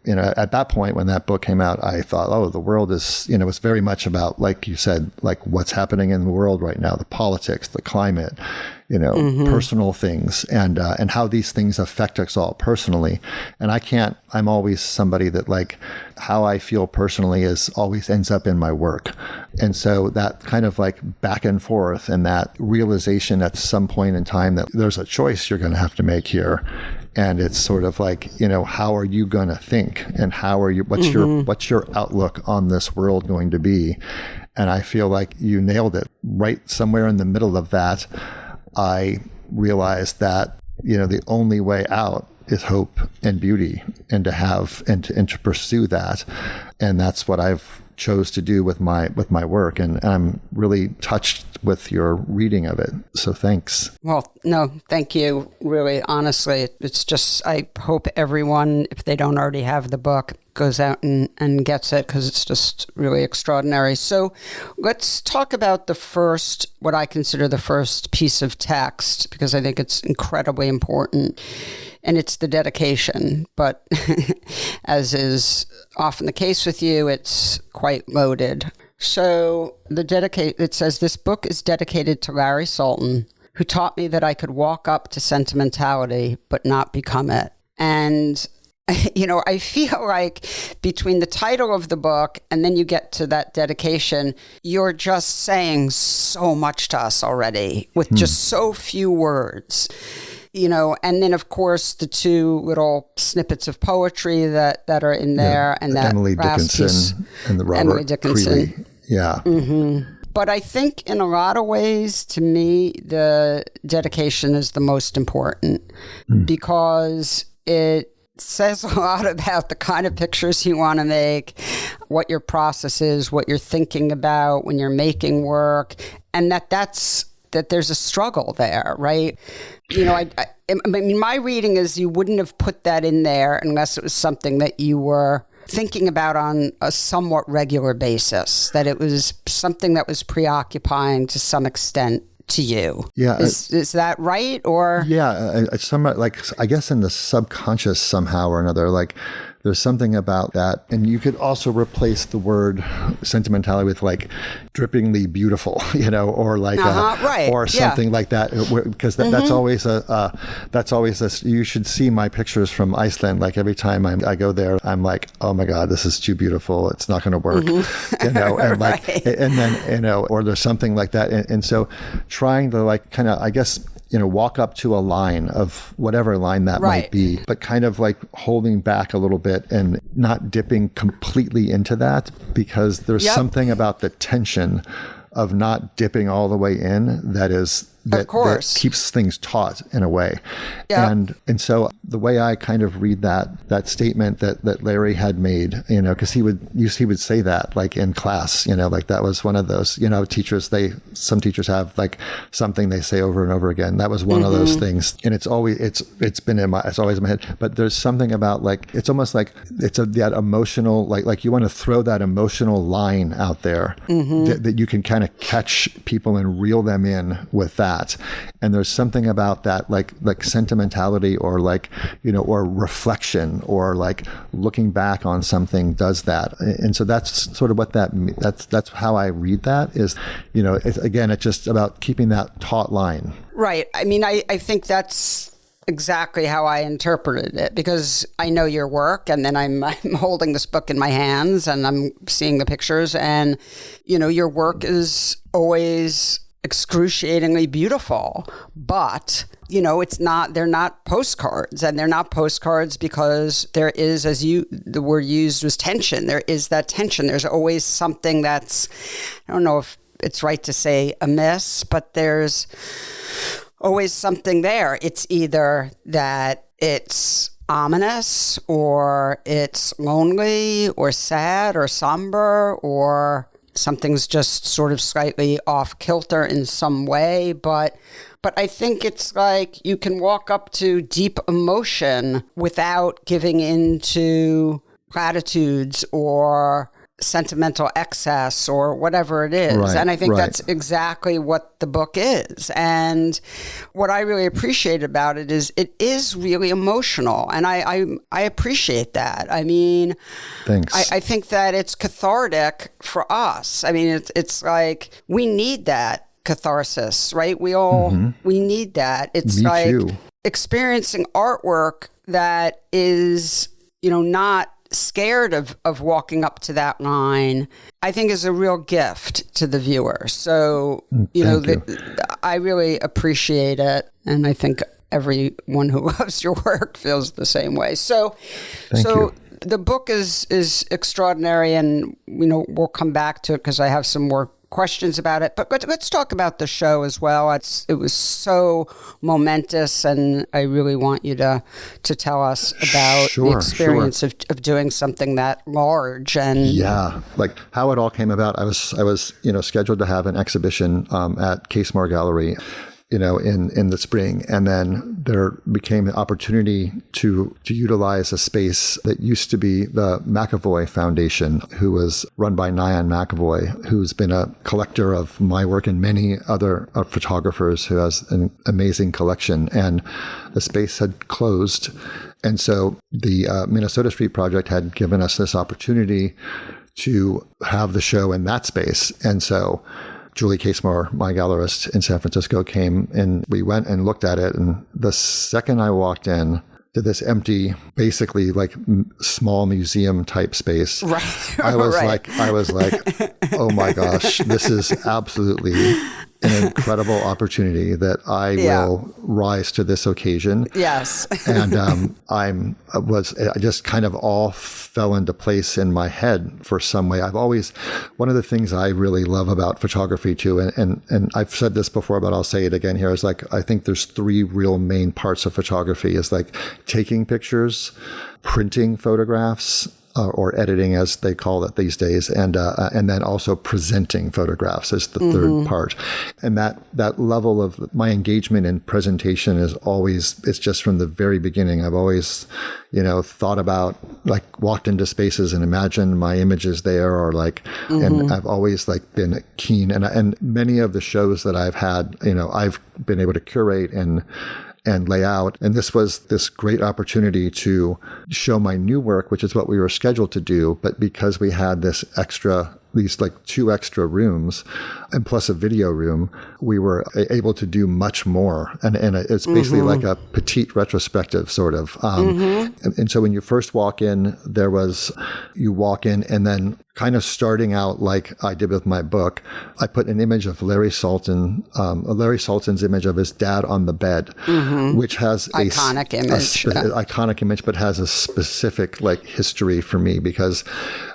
At that point, when that book came out, I thought, oh, the world is, it's very much about, like you said, like what's happening in the world right now, the politics, the climate, personal things, and how these things affect us all personally. And I'm always somebody that, like, how I feel personally always ends up in my work. And so that kind of like back and forth, and that realization at some point in time that there's a choice you're going to have to make here. And it's sort of like, how are you going to think, and what's your outlook on this world going to be? And I feel like you nailed it. Right somewhere in the middle of that, I realized that, the only way out is hope and beauty, and to have, and to pursue that. And that's what I've chose to do with my work. And I'm really touched with your reading of it. So thanks. Well, no, thank you. Really, honestly, it's just, I hope everyone, if they don't already have the book, goes out and gets it, because it's just really extraordinary. So let's talk about what I consider the first piece of text, because I think it's incredibly important. And it's the dedication, but as is often the case with you, it's quite loaded. So it says, this book is dedicated to Larry Sultan, who taught me that I could walk up to sentimentality, but not become it. And, I feel like between the title of the book and then you get to that dedication, you're just saying so much to us already with just so few words. And then, of course, the 2 little snippets of poetry that are in there, and that Emily Dickinson and the Robert Creeley. Yeah. But I think in a lot of ways, to me, the dedication is the most important, because it says a lot about the kind of pictures you want to make, what your process is, what you're thinking about when you're making work, and that there's a struggle there, right? I mean, my reading is you wouldn't have put that in there unless it was something that you were thinking about on a somewhat regular basis, that it was something that was preoccupying to some extent to you. Yeah. Is that right? Or yeah, it's somewhat like, I guess in the subconscious somehow or another, like there's something about that. And you could also replace the word sentimentality with like drippingly beautiful, or like, or something like that, because that's always you should see my pictures from Iceland. Like every time I go there, I'm like, oh my God, this is too beautiful. It's not going to work, and like, and then, or there's something like that. And so trying to like kind of, I guess, walk up to a line of whatever line that might be, but kind of like holding back a little bit and not dipping completely into that, because there's something about the tension of not dipping all the way in that keeps things taut in a way. Yep. And so the way I kind of read that statement that Larry had made, because he would say that like in class, like that was one of those, teachers, some teachers have like something they say over and over again. That was one of those things. And it's always in my head, but there's something about like, it's almost like it's that emotional, like you want to throw that emotional line out there that you can kind of catch people and reel them in with that. that. And there's something about that, like sentimentality or like, or reflection or like looking back on something does that. And so that's sort of what that's how I read that is, it's just about keeping that taut line. Right. I mean, I think that's exactly how I interpreted it, because I know your work, and then I'm holding this book in my hands and I'm seeing the pictures, and your work is always excruciatingly beautiful, but they're not postcards, and they're not postcards because there is, the word used was tension. There is that tension. There's always something that's, I don't know if it's right to say amiss, but there's always something there. It's either that it's ominous, or it's lonely, or sad, or somber, or something's just sort of slightly off kilter in some way. But I think it's like you can walk up to deep emotion without giving into platitudes or sentimental excess or whatever it is. Right, and I think right. that's exactly what the book is. And what I really appreciate about it is really emotional. And I appreciate that. I mean, thanks. I think that it's cathartic for us. I mean, it's like we need that catharsis, right? We need that. It's Me like too. Experiencing artwork that is, not scared of walking up to that line, I think is a real gift to the viewer. So, I really appreciate it. And I think everyone who loves your work feels the same way. So, Thank you. The book is extraordinary, and, we'll come back to it because I have some more questions about it. But let's talk about the show as well. It was so momentous, and I really want you to tell us about the experience of doing something that large. And yeah, like how it all came about. I was scheduled to have an exhibition at Casemore Gallery, in the spring. And then there became an opportunity to utilize a space that used to be the McAvoy Foundation, who was run by Nyan McAvoy, who's been a collector of my work and many other photographers, who has an amazing collection. And the space had closed. And so the Minnesota Street Project had given us this opportunity to have the show in that space. And so Julie Casemore, my gallerist in San Francisco, came and we went and looked at it. And the second I walked in to this empty, basically like small museum type space, I was like, oh my gosh, this is absolutely an incredible opportunity that I will rise to this occasion. Yes. And I just kind of all fell into place in my head for some way. One of the things I really love about photography too, and I've said this before, but I'll say it again here, is like, I think there's three real main parts of photography, is like taking pictures, printing photographs, or editing, as they call it these days, and then also presenting photographs is the third part. And that level of my engagement in presentation it's just from the very beginning. I've always, thought about, like, walked into spaces and imagined my images there, or like, and I've always like been keen. And many of the shows that I've had, I've been able to curate and lay out. And this was this great opportunity to show my new work, which is what we were scheduled to do. But because we had these like 2 extra rooms and plus a video room, we were able to do much more. And it's basically like a petite retrospective sort of. And so when you first walk in, you walk in and then kind of starting out like I did with my book, I put an image of Larry Sultan's image of his dad on the bed, which has iconic image, but has a specific like history for me, because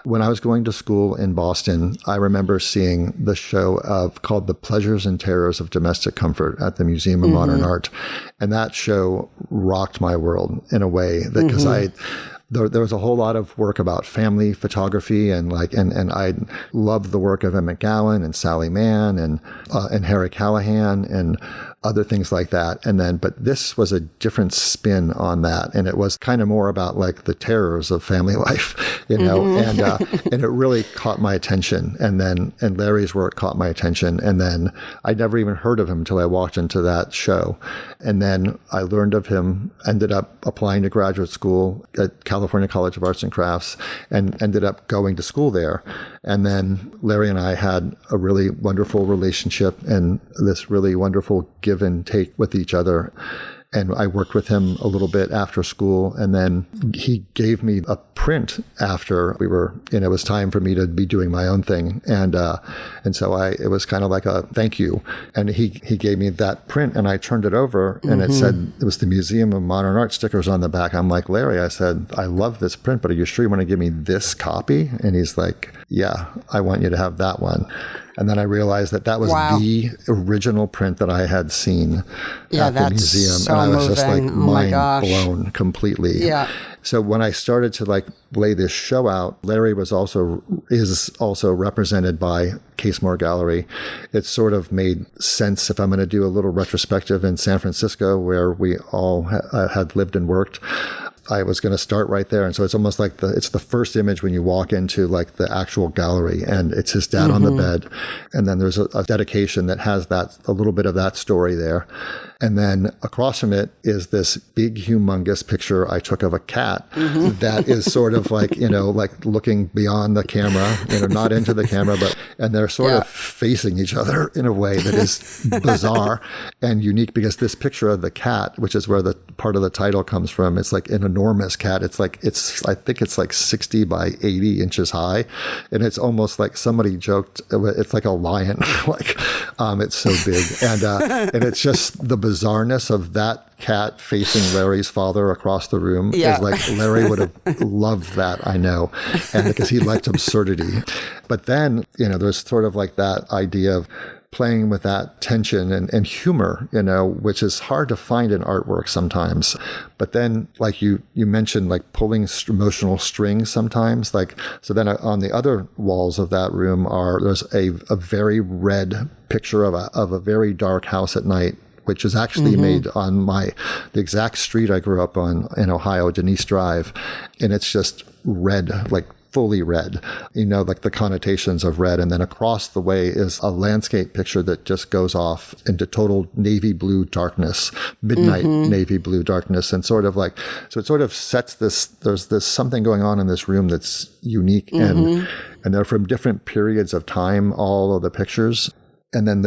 when I was going to school in Boston, I remember seeing the show called The Pleasures and Terrors of Domestic Comfort at the Museum of Modern Art. And that show rocked my world in a way that, because there was a whole lot of work about family photography, and I loved the work of Emmett Gowan and Sally Mann and Harry Callahan, and other things like that. And then, but this was a different spin on that. And it was kind of more about like the terrors of family life, you know, and it really caught my attention. And Larry's work caught my attention. And then I'd never even heard of him until I walked into that show. And then I learned of him, ended up applying to graduate school at California College of Arts and Crafts, and ended up going to school there. And then Larry and I had a really wonderful relationship and this really wonderful give and take with each other. And I worked with him a little bit after school. And then he gave me a print after it was time for me to be doing my own thing. And so it was kind of like a thank you. And he gave me that print and I turned it over and it said, it was the Museum of Modern Art stickers on the back. I'm like, Larry, I said, I love this print, but are you sure you want to give me this copy? And he's like, yeah, I want you to have that one. And then I realized that was the original print that I had seen at the museum. So and I was moving. just like mind blown completely. Yeah. So when I started to like lay this show out, Larry is also represented by Casemore Gallery. It sort of made sense if I'm going to do a little retrospective in San Francisco where we all had lived and worked. I was going to start right there. And so it's almost like it's the first image when you walk into like the actual gallery and it's his dad on the bed. And then there's a dedication that has a little bit of that story there. And then across from it is this big, humongous picture I took of a cat that is sort of like, like looking beyond the camera, not into the camera, and they're sort of facing each other in a way that is bizarre and unique because this picture of the cat, which is where the part of the title comes from, it's like an enormous cat. I think it's like 60 by 80 inches high. And it's almost like somebody joked, it's like a lion, it's so big. And it's just the bizarreness of that cat facing Larry's father across the room is like Larry would have loved that, I know, and because he liked absurdity. But then, there's sort of like that idea of playing with that tension and humor, which is hard to find in artwork sometimes. But then, like you mentioned, like pulling emotional strings sometimes. So then on the other walls of that room there's a very red picture of a very dark house at night, which is actually made on the exact street I grew up on in Ohio, Denise Drive. And it's just red, like fully red, like the connotations of red. And then across the way is a landscape picture that just goes off into total navy blue darkness, midnight navy blue darkness. And so it sort of sets there's this something going on in this room that's unique. And they're from different periods of time, all of the pictures. And then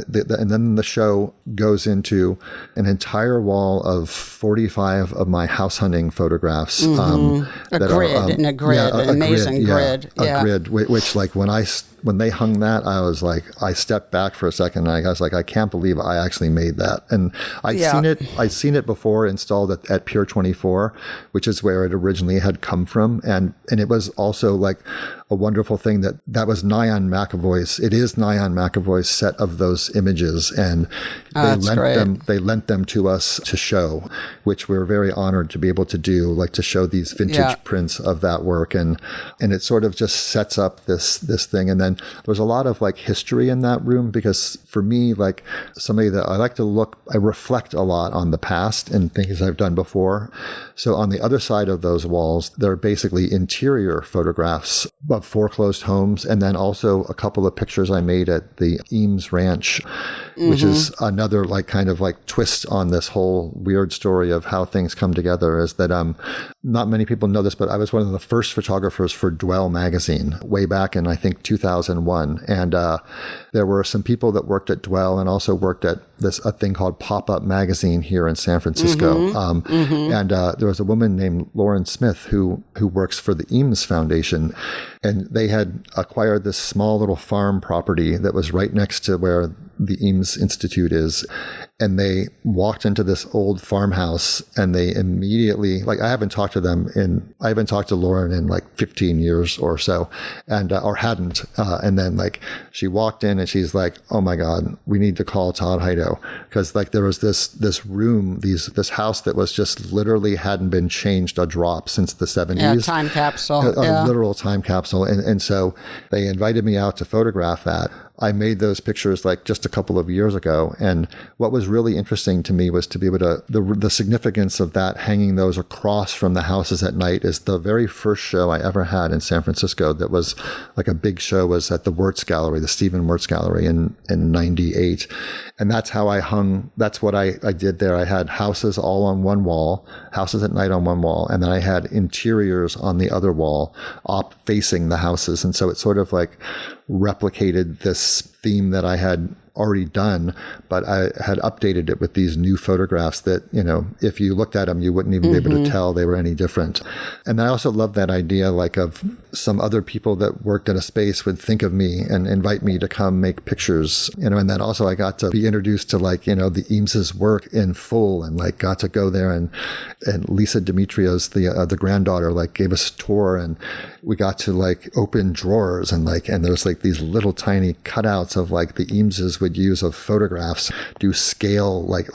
the show goes into an entire wall of 45 of my house hunting photographs. An amazing grid. A grid, which like when they hung that, I was like, I stepped back for a second and I was like, I can't believe I actually made that. And I'd seen it before installed at Pier 24, which is where it originally had come from. And it was also like a wonderful thing that was Nyan McAvoy's. It is Nyan McAvoy's set of those images. And they lent them to us to show, which we're very honored to be able to do, like to show these vintage prints of that work. And it sort of just sets up this thing. And then there's a lot of like history in that room because for me, like somebody that I reflect a lot on the past and things I've done before. So on the other side of those walls, they're basically interior photographs of foreclosed homes. And then also a couple of pictures I made at the Eames Ranch, which is another like kind of like twist on this whole weird story of how things come together is that not many people know this, but I was one of the first photographers for Dwell magazine way back in, I think, 2001. And there were some people that worked at Dwell and also worked at a thing called Pop-Up Magazine here in San Francisco. And there was a woman named Lauren Smith who works for the Eames Foundation. And they had acquired this small little farm property that was right next to where the Eames Institute is. And they walked into this old farmhouse and they immediately, like, I haven't talked to Lauren in like 15 years or so, and, or hadn't. And then like she walked in and she's like, oh my God, we need to call Todd Hido. Cause like there was this room, this house that was just literally hadn't been changed a drop since the 70s. Yeah, time capsule. A literal time capsule. And so they invited me out to photograph that. I made those pictures like just a couple of years ago. And what was really interesting to me was to be able to, the significance of that, hanging those across from the houses at night, is the very first show I ever had in San Francisco that was like a big show, was at the Wirtz Gallery, the Stephen Wirtz Gallery in 98. And that's how I hung, that's what I did there. I had houses all on one wall, houses at night on one wall, and then I had interiors on the other wall, facing the houses. And so it sort of like replicated this theme that I had already done, but I had updated it with these new photographs that, you know, if you looked at them, you wouldn't even be able to tell they were any different. And I also love that idea, like, of some other people that worked in a space would think of me and invite me to come make pictures, you know. And then also I got to be introduced to, like, you know, the Eames's work in full, and like got to go there, and Lisa Dimitrios, the granddaughter, like gave us a tour, and we got to like open drawers, and there's like these little tiny cutouts of like the Eames's would use of photographs, do scale, like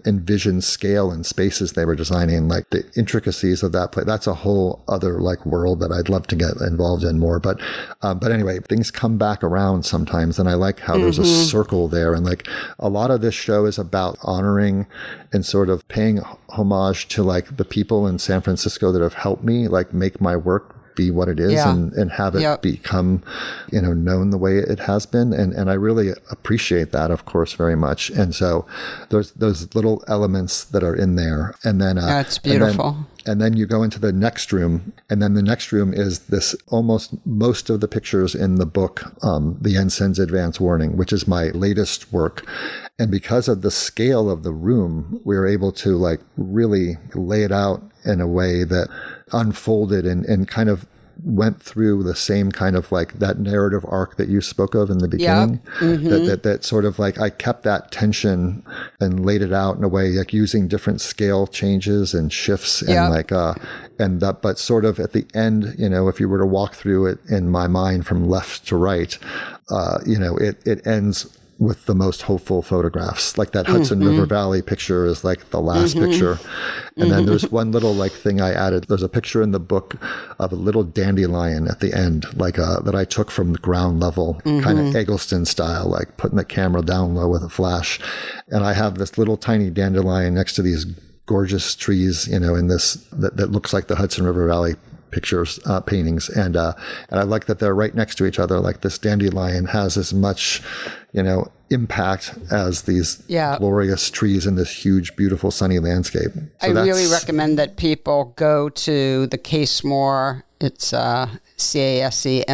envision scale and spaces they were designing, like the intricacies of that place. That's a whole other like world that I'd love to get involved in more. But anyway, things come back around sometimes, and I like how there's a circle there. And like a lot of this show is about honoring and sort of paying homage to like the people in San Francisco that have helped me like make my work be what it is, and have it become, you know, known the way it has been. And I really appreciate that, of course, very much. And so there's those little elements that are in there. And then that's beautiful. And then you go into the next room, and then the next room is this most of the pictures in the book, The Ensign's Advance Warning, which is my latest work. And because of the scale of the room, we were able to like really lay it out in a way that unfolded and kind of went through the same kind of like that narrative arc that you spoke of in the beginning. That sort of like I kept that tension and laid it out in a way like using different scale changes and shifts and but sort of at the end, you know, if you were to walk through it in my mind from left to right, you know, it ends with the most hopeful photographs. Like that Hudson River Valley picture is like the last picture. And then there's one little like thing I added. There's a picture in the book of a little dandelion at the end, like that I took from the ground level, kind of Eggleston style, like putting the camera down low with a flash. And I have this little tiny dandelion next to these gorgeous trees, you know, in this, that looks like the Hudson River Valley pictures, paintings. And I like that they're right next to each other. Like this dandelion has as much, you know, impact as these glorious trees in this huge, beautiful, sunny landscape. So I really recommend that people go to the Casemore, it's Casemore,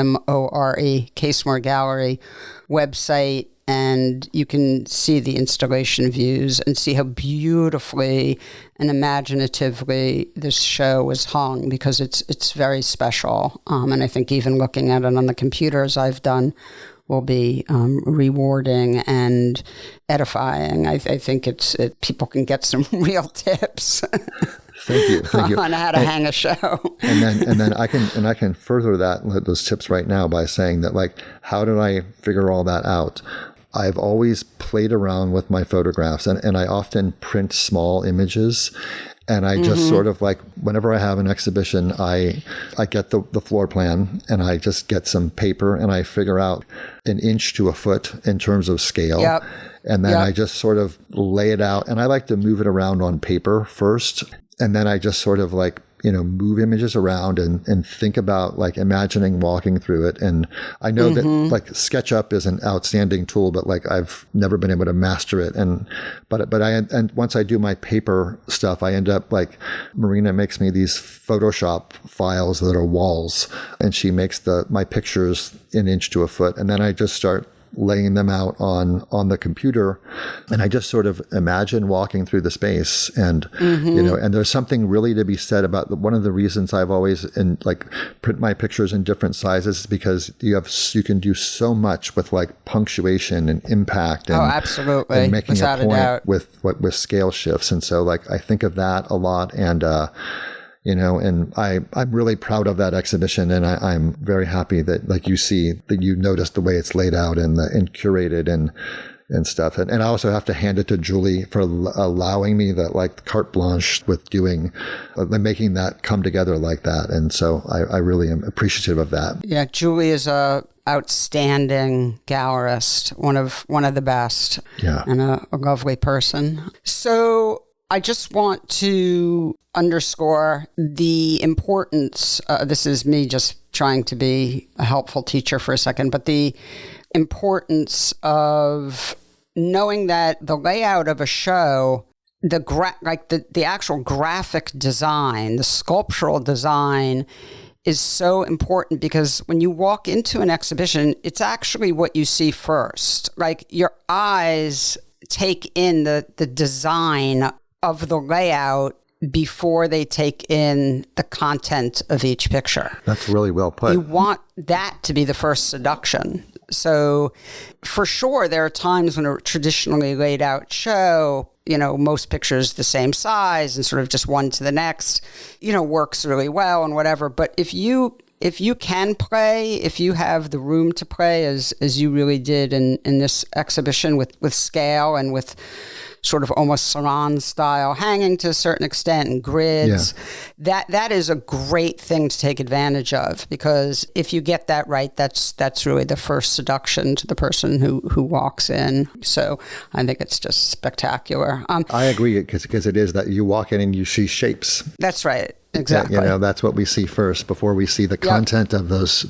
Casemore Gallery website, and you can see the installation views and see how beautifully and imaginatively this show was hung, because it's very special. And I think even looking at it on the computers I've done will be rewarding and edifying. I think people can get some real tips. Thank you. On how to hang a show. and then I can further those tips right now by saying that, like, how did I figure all that out? I've always played around with my photographs, and I often print small images. And I just sort of like, whenever I have an exhibition, I get the floor plan, and I just get some paper, and I figure out 1 inch to a foot in terms of scale. Yep. And then I just sort of lay it out, and I like to move it around on paper first. And then I just sort of like, you know, move images around and think about like imagining walking through it. And I know that like SketchUp is an outstanding tool, but like I've never been able to master it. And once I do my paper stuff, I end up like, Marina makes me these Photoshop files that are walls, and she makes my pictures 1 inch to a foot. And then I just start laying them out on the computer, and I just sort of imagine walking through the space. And you know, and there's something really to be said about one of the reasons I've always print my pictures in different sizes is because you can do so much with like punctuation and impact and, absolutely, and making without a point a doubt. with scale shifts. And so like I think of that a lot, and you know, and I'm really proud of that exhibition, and I'm very happy that, like, you see that you noticed the way it's laid out and curated, and and stuff. And I also have to hand it to Julie for allowing me that like carte blanche with doing, making that come together like that. And so I really am appreciative of that. Yeah, Julie is a outstanding gallerist, one of the best, and a lovely person. So I just want to underscore the importance, this is me just trying to be a helpful teacher for a second, but the importance of knowing that the layout of a show, the actual graphic design, the sculptural design is so important, because when you walk into an exhibition, it's actually what you see first. Like your eyes take in the design of the layout before they take in the content of each picture. That's really well put. You want that to be the first seduction. So for sure, there are times when a traditionally laid out show, most pictures the same size and sort of just one to the next, works really well and whatever. But if you can play, if you have the room to play, as you really did in this exhibition with scale and with sort of almost salon style hanging to a certain extent and grids, that is a great thing to take advantage of, because if you get that right, that's really the first seduction to the person who walks in. So I think it's just spectacular. I agree, because it is that you walk in and you see shapes. That's right. Exactly. That's what we see first before we see the content of those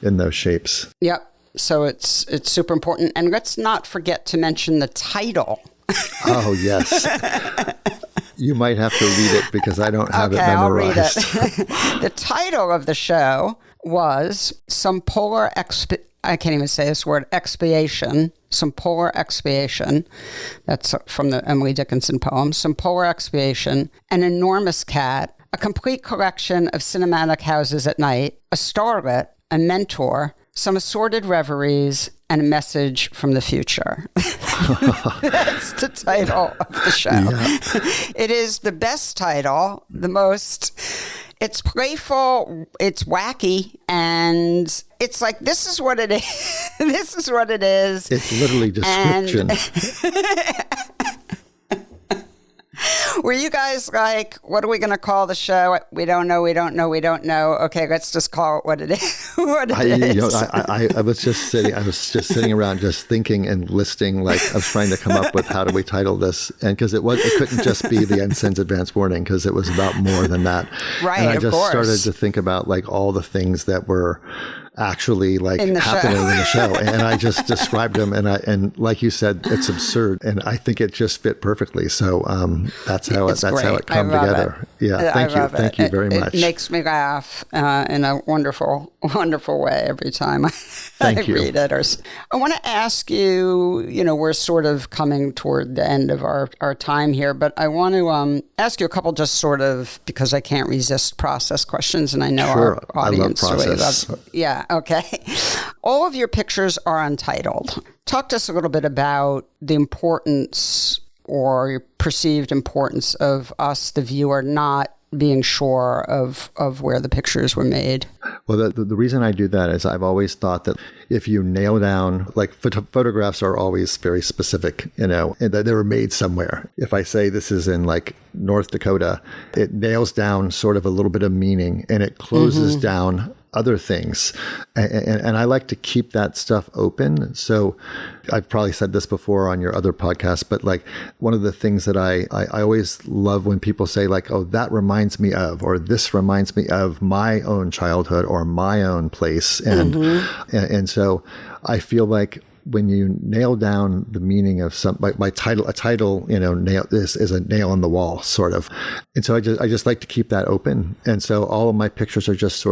in those shapes. Yep. So it's super important. And let's not forget to mention the title. Oh, yes. You might have to read it because I don't have it memorized. I'll read it. The title of the show was Some Polar I can't even say this word, Expiation. Some Polar Expiation. That's from the Emily Dickinson poem. Some Polar Expiation. An Enormous Cat. A complete collection of cinematic houses at night. A starlet. A mentor. Some assorted reveries. And a message from the future. That's the title of the show. Yeah. It is the best title, it's playful, it's wacky, and it's like, this is what it is. This is what it is. It's literally description. Were you guys like, what are we going to call the show? We don't know. Okay, let's just call it what it is. I was just sitting around just thinking and listing, like I was trying to come up with how do we title this, and because it couldn't just be the Ensign's Advance Warning, because it was about more than that. Right, and I of just course. started to think about like all the things that were actually like happening in the show, and I just described them, and like you said, it's absurd, and I think it just fit perfectly. So that's how it come together. Yeah, thank you very much. It makes me laugh in a wonderful way every time I read it. I want to ask you. We're sort of coming toward the end of our time here, but I want to ask you a couple, just sort of because I can't resist process questions, and I know our audience really loves. Yeah. Okay. All of your pictures are untitled. Talk to us a little bit about the importance or your perceived importance of us, the viewer, not being sure of where the pictures were made. Well, the reason I do that is I've always thought that if you nail down, like photographs are always very specific, and that they were made somewhere. If I say this is in like North Dakota, it nails down sort of a little bit of meaning, and it closes down other things. And I like to keep that stuff open. So I've probably said this before on your other podcast, but like one of the things that I always love when people say like, oh, that reminds me of, or this reminds me of my own childhood or my own place. And so I feel like when you nail down the meaning of a title, nail this is a nail in the wall, sort of. And so I just like to keep that open. And so all of my pictures are just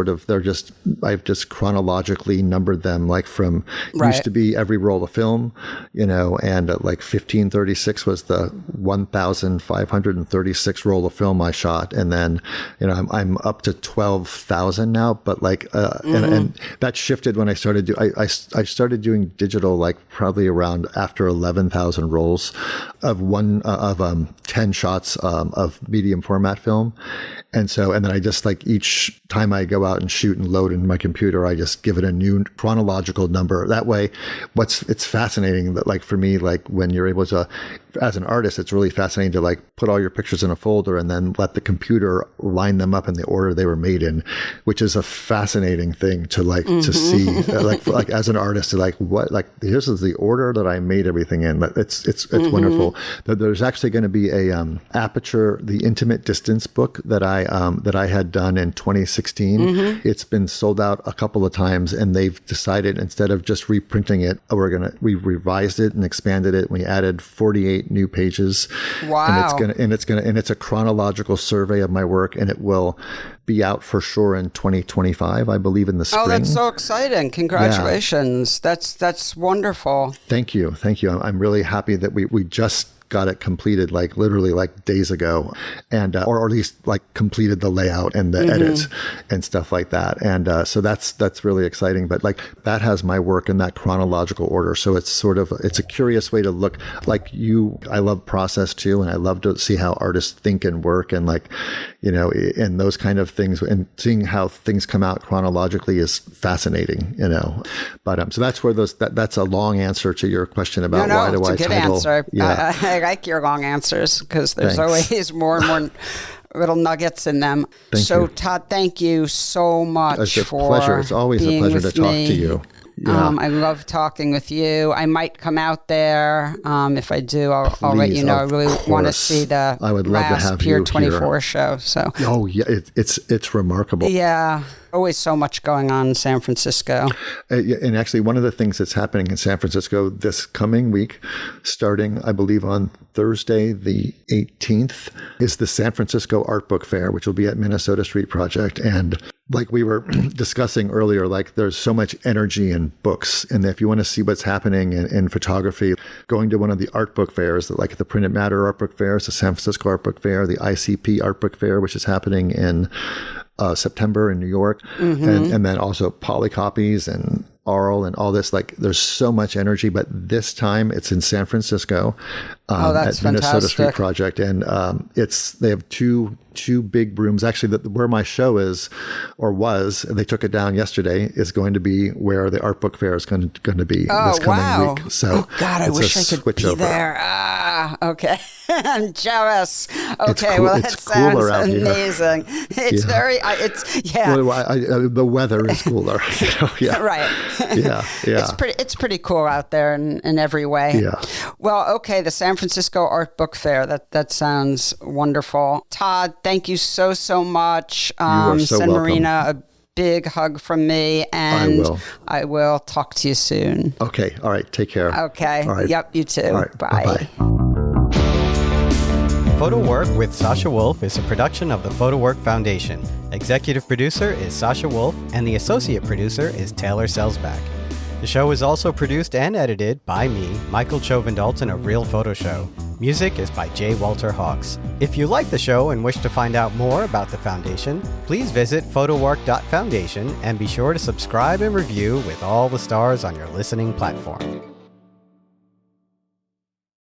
I've just chronologically numbered them, like from used to be every roll of film, and like 1536 was the 1,536 roll of film I shot. And then, I'm up to 12,000 now, but like, and that shifted when I started I started doing digital, like probably around after 11,000 rolls of 10 shots of medium format film. And then I just like each time I go out and shoot and load in my computer, I just give it a new chronological number. That way, it's fascinating that, like, for me, like, when you're able to, as an artist, it's really fascinating to like put all your pictures in a folder and then let the computer line them up in the order they were made in, which is a fascinating thing to like to see, like as an artist, to like, what, like, this is the order that I made everything in. It's wonderful. There's actually going to be a Aperture, the Intimate Distance book that I had done in 2016. It's been sold out a couple of times, and they've decided, instead of just reprinting it, we revised it and expanded it. We added 48 new pages. Wow. And it's a chronological survey of my work, and it will be out for sure in 2025, I believe, in the spring. Oh, that's so exciting. Congratulations. Yeah. That's wonderful. Thank you. I'm really happy that we just got it completed, like literally like days ago, and or at least like completed the layout and the edits and stuff like that. And so that's really exciting. But like, that has my work in that chronological order. So it's a curious way to look. Like I love process too, and I love to see how artists think and work, and like, you know, and those kind of things, and seeing how things come out chronologically is fascinating, you know. But so that's where that's a long answer to your question about why do I title. Answer. Yeah. I like your long answers, because there's always more and more little nuggets in them. Todd, thank you so much it's a for pleasure. It's always a pleasure to talk to you. Yeah. I love talking with you. I might come out there. If I do, I'll let you know. I really want to see the I would love to have Pier you 24 here. show. So. Oh yeah, it's remarkable. Yeah. Always so much going on in San Francisco. And actually, one of the things that's happening in San Francisco this coming week, starting, I believe, on Thursday, the 18th, is the San Francisco Art Book Fair, which will be at Minnesota Street Project. And like we were discussing earlier, like, there's so much energy in books. And if you want to see what's happening in photography, going to one of the art book fairs, like the Printed Matter Art Book Fair, the San Francisco Art Book Fair, the ICP Art Book Fair, which is happening in September in New York, and then also polycopies and Arl and all this. Like, there's so much energy, but this time it's in San Francisco that's at Minnesota fantastic. Street Project, and they have two big rooms. Actually, where my show is, or was, they took it down yesterday, is going to be where the art book fair is going to be this coming week. So, God, I wish I could be there. Okay. I'm jealous. Okay, well, that sounds amazing. It's very, the weather is cooler. You know? Yeah. Right. Yeah. It's pretty cool out there in every way. Yeah. Well, okay, the San Francisco Art Book Fair. That sounds wonderful. Todd, thank you so much. You are so send welcome. Marina a big hug from me, and I will talk to you soon. Okay. All right. Take care. Okay. All right. Yep. You too. All right. Bye. Bye-bye. PhotoWork with Sasha Wolf is a production of the PhotoWork Foundation. Executive producer is Sasha Wolf, and the associate producer is Taylor Selsback. The show is also produced and edited by me, Michael Chauvin-Dalton of Real Photo Show. Music is by J. Walter Hawks. If you like the show and wish to find out more about the Foundation, please visit photowork.foundation and be sure to subscribe and review with all the stars on your listening platform.